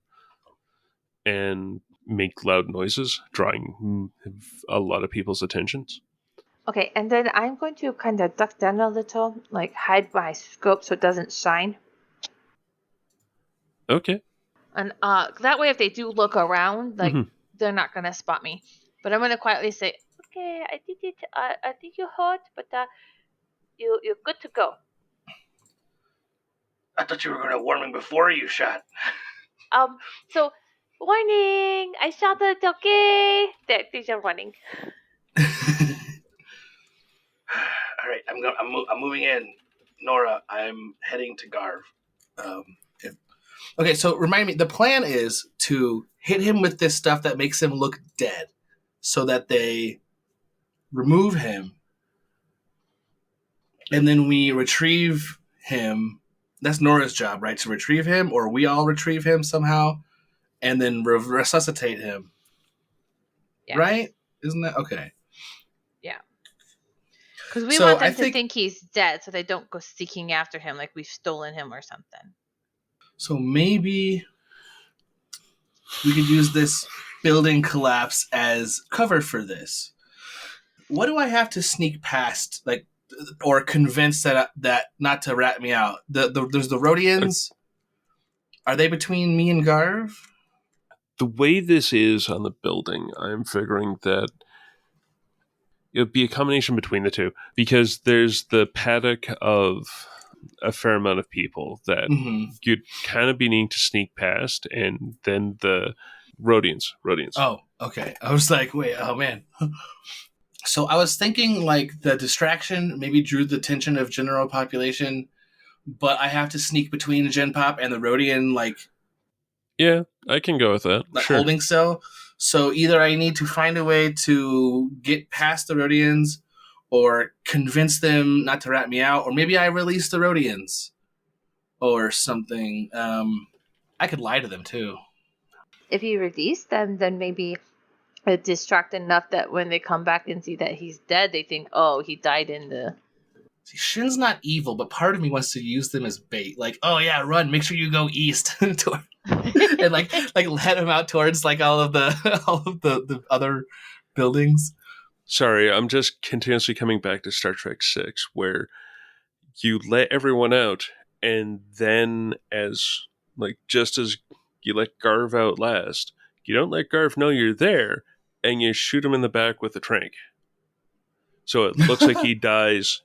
and make loud noises, drawing a lot of people's attentions. Okay, and then I'm going to kind of duck down a little, like hide my scope so it doesn't shine. Okay. And that way, if they do look around, like Mhm. they're not gonna spot me. But I'm gonna quietly say, "Okay, I think you're hurt, but you're good to go." I thought you were going to warn me before you shot. So warning! I shot it. Okay, these are running. All right, I'm moving in. Nora, I'm heading to Garv. Okay, so remind me, the plan is to hit him with this stuff that makes him look dead so that they remove him. And then we retrieve him. That's Nora's job, right? To retrieve him, or we all retrieve him somehow and then resuscitate him. Yeah. Right? Isn't that okay? Yeah. Because we So want them I to think- think he's dead so they don't go seeking after him like we've stolen him or something. So maybe we could use this building collapse as cover for this. What do I have to sneak past, like, or convince that not to rat me out? There's the Rhodians. Are they between me and Garv? The way this is on the building, I'm figuring that it would be a combination between the two, because there's the paddock of a fair amount of people that you'd kind of be needing to sneak past, and then the Rhodians. Oh, okay. I was like, wait, oh man. So I was thinking like the distraction maybe drew the attention of general population, but I have to sneak between the Gen Pop and the Rhodian like Yeah, I can go with that. Sure. holding cell. So either I need to find a way to get past the Rhodians or convince them not to rat me out, or maybe I release the Rhodians or something. I could lie to them too. If you release them, then maybe it distract enough that when they come back and see that he's dead, they think, oh, he died in the... See, Shin's not evil, but part of me wants to use them as bait. Like, oh yeah, run! Make sure you go east, and like head him out towards like all of the other buildings. Sorry, I'm just continuously coming back to Star Trek 6, where you let everyone out, and then just as you let Garv out last, you don't let Garv know you're there, and you shoot him in the back with a trank. So it looks like he dies.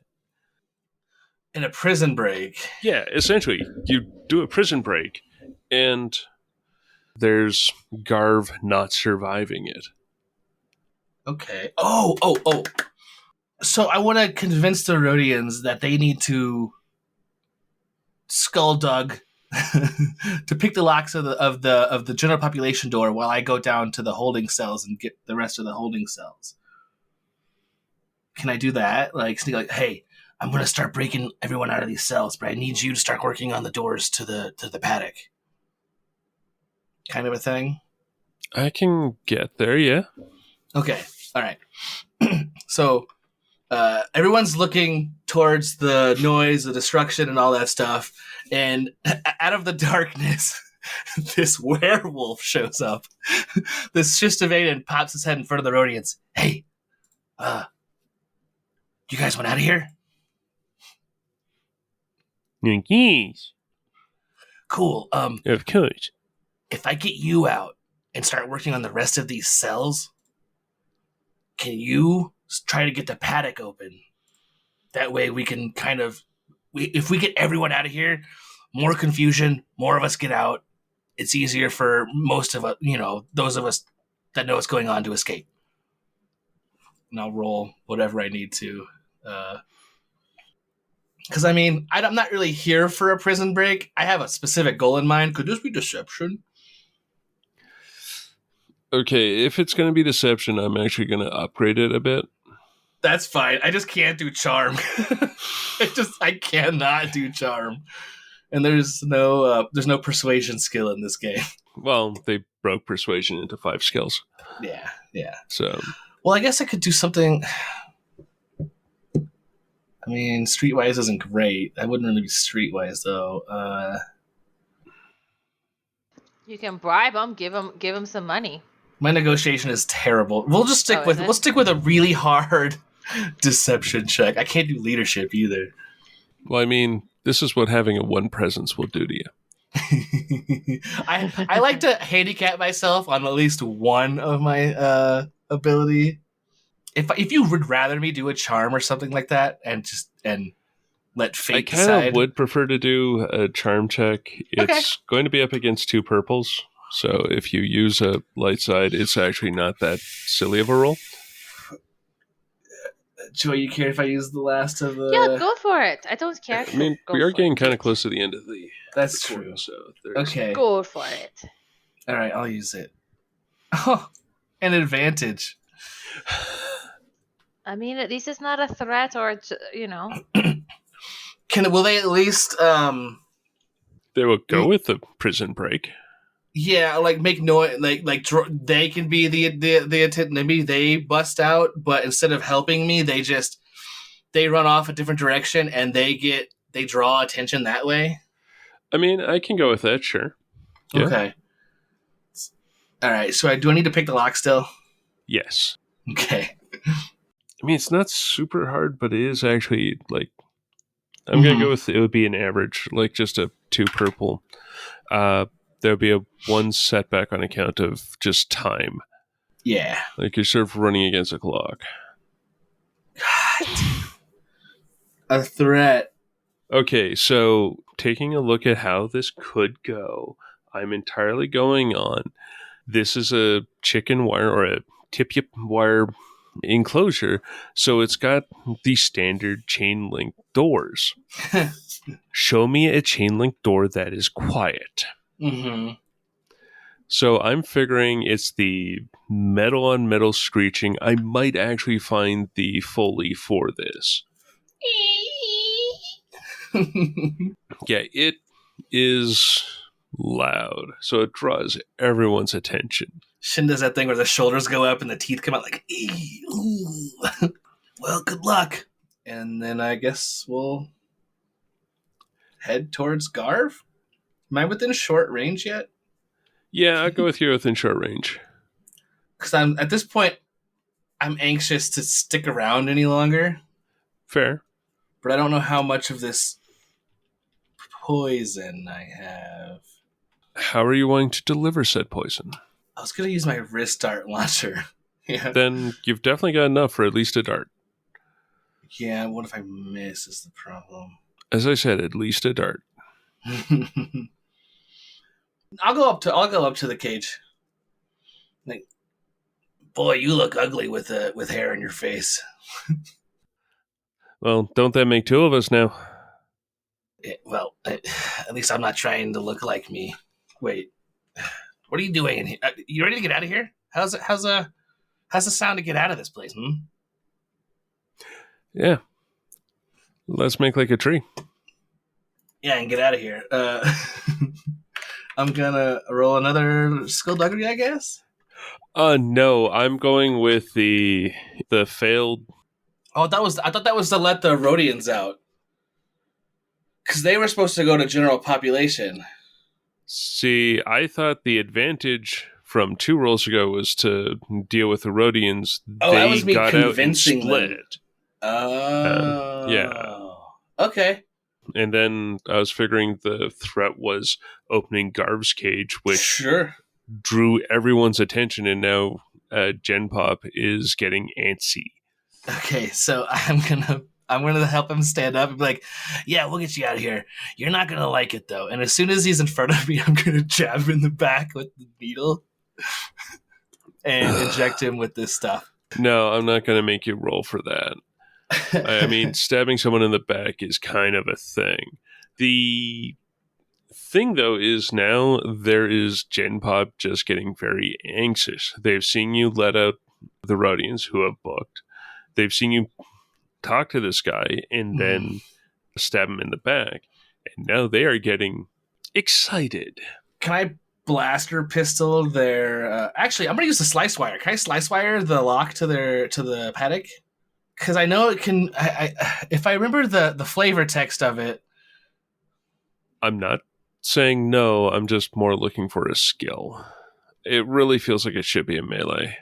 In a prison break. Yeah, essentially, you do a prison break, and there's Garv not surviving it. Okay. Oh. So I want to convince the Rhodians that they need to skulldug to pick the locks of the general population door while I go down to the holding cells and get the rest of the holding cells. Can I do that? Like, sneak, like, hey, I'm going to start breaking everyone out of these cells, but I need you to start working on the doors to the paddock. Kind of a thing. I can get there, yeah. Okay. All right. So everyone's looking towards the noise, the destruction, and all that stuff. And out of the darkness, this werewolf shows up. This Shistavaden pops his head in front of the Rhodians. Hey, you guys want out of here? Yes. Cool. Of course. If I get you out and start working on the rest of these cells, can you try to get the paddock open? That way we can kind of... if we get everyone out of here, more confusion, more of us get out. It's easier for most of us, those of us that know what's going on to escape. And I'll roll whatever I need to. Because, I'm not really here for a prison break. I have a specific goal in mind. Could this be deception? Okay, if it's going to be deception, I'm actually going to upgrade it a bit. That's fine. I just can't do charm. I cannot do charm. And there's no persuasion skill in this game. Well, they broke persuasion into 5 skills. Yeah. So, well, I guess I could do something. I mean, Streetwise isn't great. That wouldn't really be Streetwise though. You can bribe them, give them some money. My negotiation is terrible. We'll just stick Oh, is we'll it? stick with a really hard deception check. I can't do leadership either. Well, I mean, this is what having a one presence will do to you. I like to handicap myself on at least one of my ability. If you would rather me do a charm or something like that and let fate I kind decide. of would prefer to do a charm check. It's going to be up against 2 purples. So if you use a light side, it's actually not that silly of a roll. Joy, you care if I use the last of the? Yeah, go for it. I don't care. I mean, Go we are for getting it. kind of close to the end of the That's recording, true. So there's Okay. Go for it. All right, I'll use it. Oh, an advantage. I mean, at least it's not a threat or, Will they at least They will go with the prison break. yeah, like make noise, they can be the attempt. Maybe they bust out, but instead of helping me, they run off a different direction and they draw attention that way. I mean, I can go with that, sure. Yeah. Okay. All right. So do I need to pick the lock still? Yes. Okay. I mean, it's not super hard, but it is actually like I'm gonna go with it would be an average, like just a 2 purple. There'll be a 1 setback on account of just time. Yeah. Like you're sort of running against a clock. A threat. Okay, so taking a look at how this could go, I'm entirely going on. This is a chicken wire or a tip-yip wire enclosure, so it's got the standard chain link doors. Show me a chain link door that is quiet. Mm-hmm. So I'm figuring it's the metal on metal screeching. I might actually find the Foley for this. Yeah, it is loud, so it draws everyone's attention. Shin does that thing where the shoulders go up and the teeth come out like, ooh. Well, good luck. And then I guess we'll head towards Garv. Am I within short range yet? Yeah, I'll go with you within short range. Because at this point, I'm anxious to stick around any longer. Fair. But I don't know how much of this poison I have. How are you wanting to deliver said poison? I was going to use my wrist dart launcher. Yeah. Then you've definitely got enough for at least a dart. Yeah, what if I miss is the problem. As I said, at least a dart. I'll go up to the cage. Like, boy, you look ugly with hair in your face. Well, don't that make 2 of us now? At least I'm not trying to look like me. Wait, what are you doing in here? You ready to get out of here? How's the sound to get out of this place? Yeah. Let's make like a tree. Yeah, and get out of here. I'm gonna roll another skullduggery, I guess. No, I'm going with the failed. Oh, I thought that was to let the Rhodians out. Because they were supposed to go to general population. See, I thought the advantage from 2 rolls ago was to deal with the Rhodians. Oh, they that was me got out and convincing split. them. Oh. Yeah. Okay. And then I was figuring the threat was opening Garv's cage, which Sure. drew everyone's attention, and now Gen Pop is getting antsy. Okay, so I'm gonna help him stand up and be like, yeah, we'll get you out of here. You're not gonna like it though. And as soon as he's in front of me, I'm gonna jab him in the back with the needle and inject him with this stuff. No, I'm not going to make you roll for that. I mean, stabbing someone in the back is kind of a thing. The thing, though, is now there is Gen Pop just getting very anxious. They've seen you let out the Rhodians who have booked. They've seen you talk to this guy and then stab him in the back. And now they are getting excited. Can I blaster pistol their... actually, I'm going to use the slice wire. Can I slice wire the lock to the paddock? because I know it can. If I remember the flavor text of it, I'm not saying no. I'm just more looking for a skill. It really feels like it should be a melee.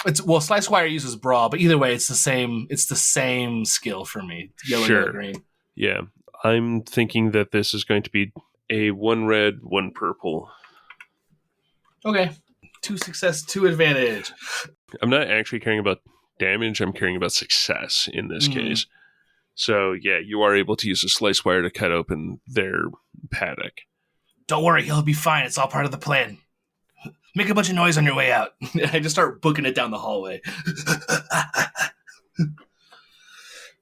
it's Slice Wire uses brawl, but either way, it's the same. It's the same skill for me. Yellow, Sure. yellow, green. Yeah. I'm thinking that this is going to be a 1 red, 1 purple. Okay, 2 success, 2 advantage. I'm not actually caring about damage. I'm caring about success in this case. So, yeah, you are able to use a slice wire to cut open their paddock. Don't worry, he'll be fine. It's all part of the plan. Make a bunch of noise on your way out. I just start booking it down the hallway.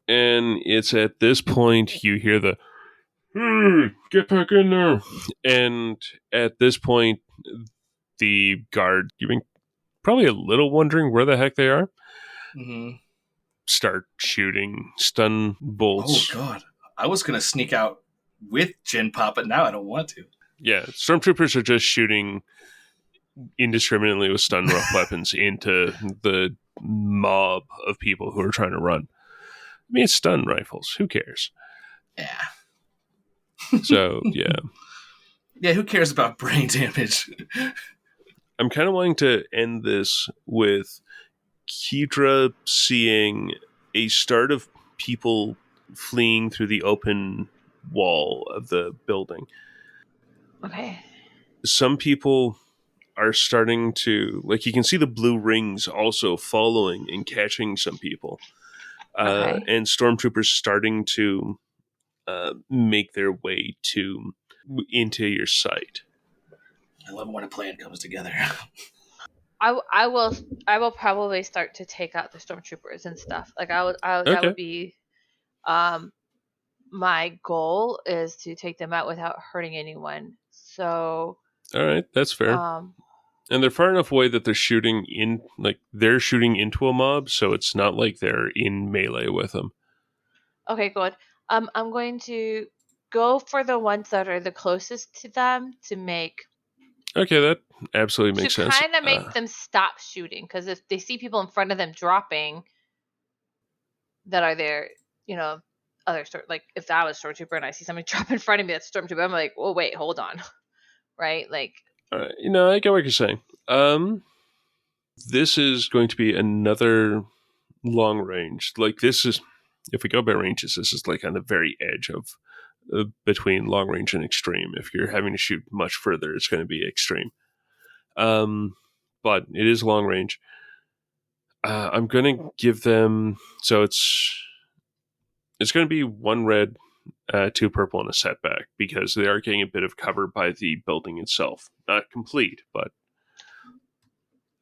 And it's at this point you hear the, get back in there. And at this point, the guard, you've been probably a little wondering where the heck they are, start shooting stun bolts. Oh, God. I was going to sneak out with Gin Pop, but now I don't want to. Yeah, stormtroopers are just shooting indiscriminately with stun weapons into the mob of people who are trying to run. I mean, it's stun rifles. Who cares? Yeah. So, yeah. Yeah, who cares about brain damage? I'm kind of wanting to end this with Kedra seeing a start of people fleeing through the open wall of the building. Okay. Some people are starting to, like, you can see the blue rings also following and catching some people. Okay. And stormtroopers starting to make their way into your sight. I love when a plan comes together. I will probably start to take out the stormtroopers and stuff. Like that Okay. would be my goal is to take them out without hurting anyone. So All right, that's fair. And they're far enough away that they're shooting into a mob, so it's not like they're in melee with them. Okay, good. I'm going to go for the ones that are the closest to them to make. Okay, that absolutely makes sense. To kind of make them stop shooting, because if they see people in front of them dropping that are there, other like if I was stormtrooper and I see somebody drop in front of me that's stormtrooper, I'm like, oh wait, hold on, right? Like, I get what you're saying. This is going to be another long range. Like this is, if we go by ranges, this is like on the very edge of between long range and extreme. If you're having to shoot much further, it's going to be extreme. But it is long range. I'm going to give them, so it's going to be 1 red, 2 purple, and a setback, because they are getting a bit of cover by the building itself. Not complete, but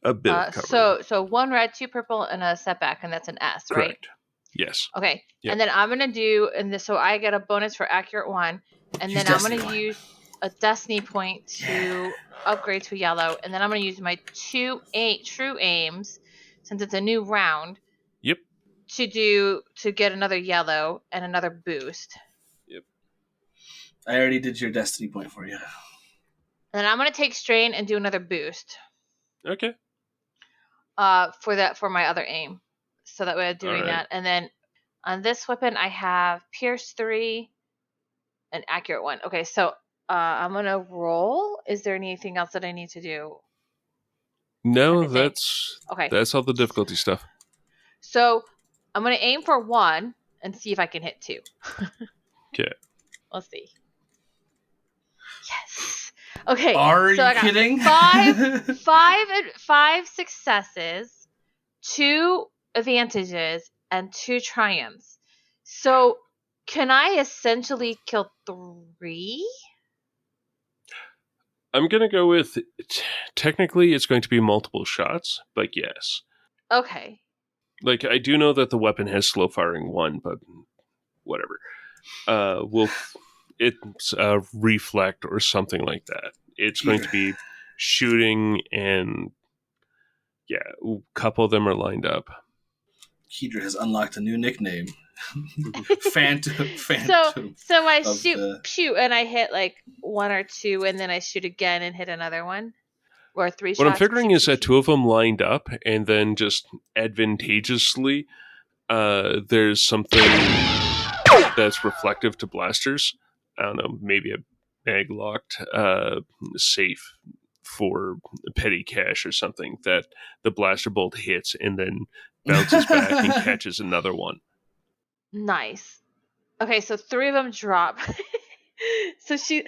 a bit of cover. So 1 red, 2 purple, and a setback, and that's an S, right? Correct. Yes. Okay. Yep. And then I'm gonna do, so I get a bonus for accurate 1, and then I'm gonna use a destiny point to upgrade to yellow, and then I'm gonna use my 2 true aims, since it's a new round. Yep. To get another yellow and another boost. Yep. I already did your destiny point for you. And then I'm gonna take strain and do another boost. Okay. For my other aim. So that way I'm doing that. And then on this weapon I have Pierce 3 and Accurate 1. Okay, so I'm gonna roll. Is there anything else that I need to do? No, that's all the difficulty stuff. So I'm gonna aim for 1 and see if I can hit 2. Okay. We'll see. Yes. Okay. Are you I got kidding? 5 successes, 2 advantages, and 2 triumphs. So can I essentially kill 3? I'm going to go with, technically it's going to be multiple shots, but yes. Okay. Like, I do know that the weapon has slow firing 1, but whatever. It's a reflect or something like that. It's going to be shooting, and a couple of them are lined up. Kedra has unlocked a new nickname. Phantom. So I shoot, and I hit like 1 or 2, and then I shoot again and hit another one, or 3 shots. What I'm figuring is that 2 of them lined up, and then just advantageously, there's something that's reflective to blasters. I don't know, maybe a mag-locked safe for petty cash or something that the blaster bolt hits and then bounces back and catches another one. Nice. Okay, so 3 of them drop. so she's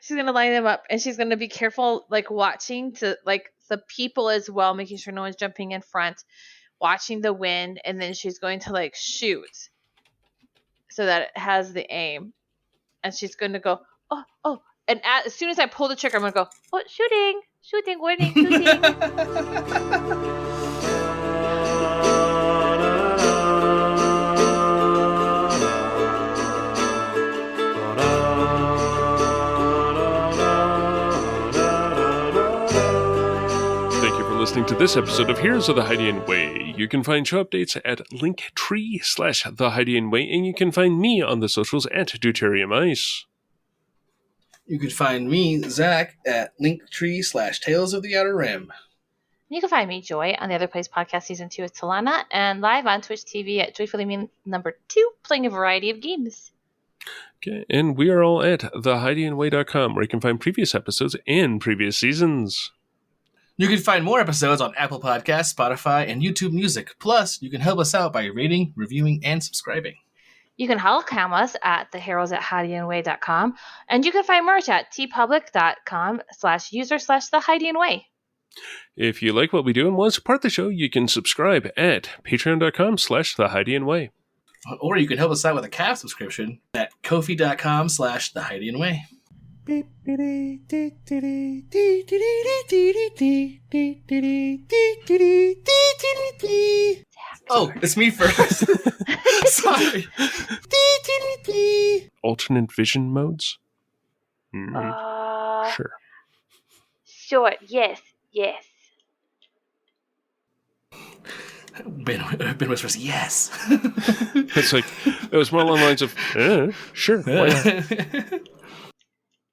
gonna line them up, and she's gonna be careful, like watching to like the people as well, making sure no one's jumping in front, watching the wind, and then she's going to like shoot so that it has the aim, and she's going to go oh, and as soon as I pull the trigger, I'm gonna go shooting, warning, shooting. Listening to this episode of Heroes of the Hydian Way. You can find show updates at linktree/The Hydian Way, and you can find me on the socials at Deuterium Ice. You can find me, Zach, at linktree/Tales of the Outer Rim. You can find me, Joy, on the Other Place Podcast Season 2 with Talana, and live on Twitch TV at JoyfullyMe number 2, playing a variety of games. Okay, and we are all at thehydianway.com, where you can find previous episodes and previous seasons. You can find more episodes on Apple Podcasts, Spotify, and YouTube Music. Plus, you can help us out by rating, reviewing, and subscribing. You can holocam us at theheroes@hydianway.com, and you can find merch at tpublic.com/user/thehydianway. If you like what we do and want to support the show, you can subscribe at patreon.com/thehydianway. Or you can help us out with a calf subscription at kofi.com/thehydianway. Oh, it's me first. Sorry. Alternate vision modes? Sure. Sure, yes. Ben whispers, yes. It's like, it was more along the lines of, sure, why not?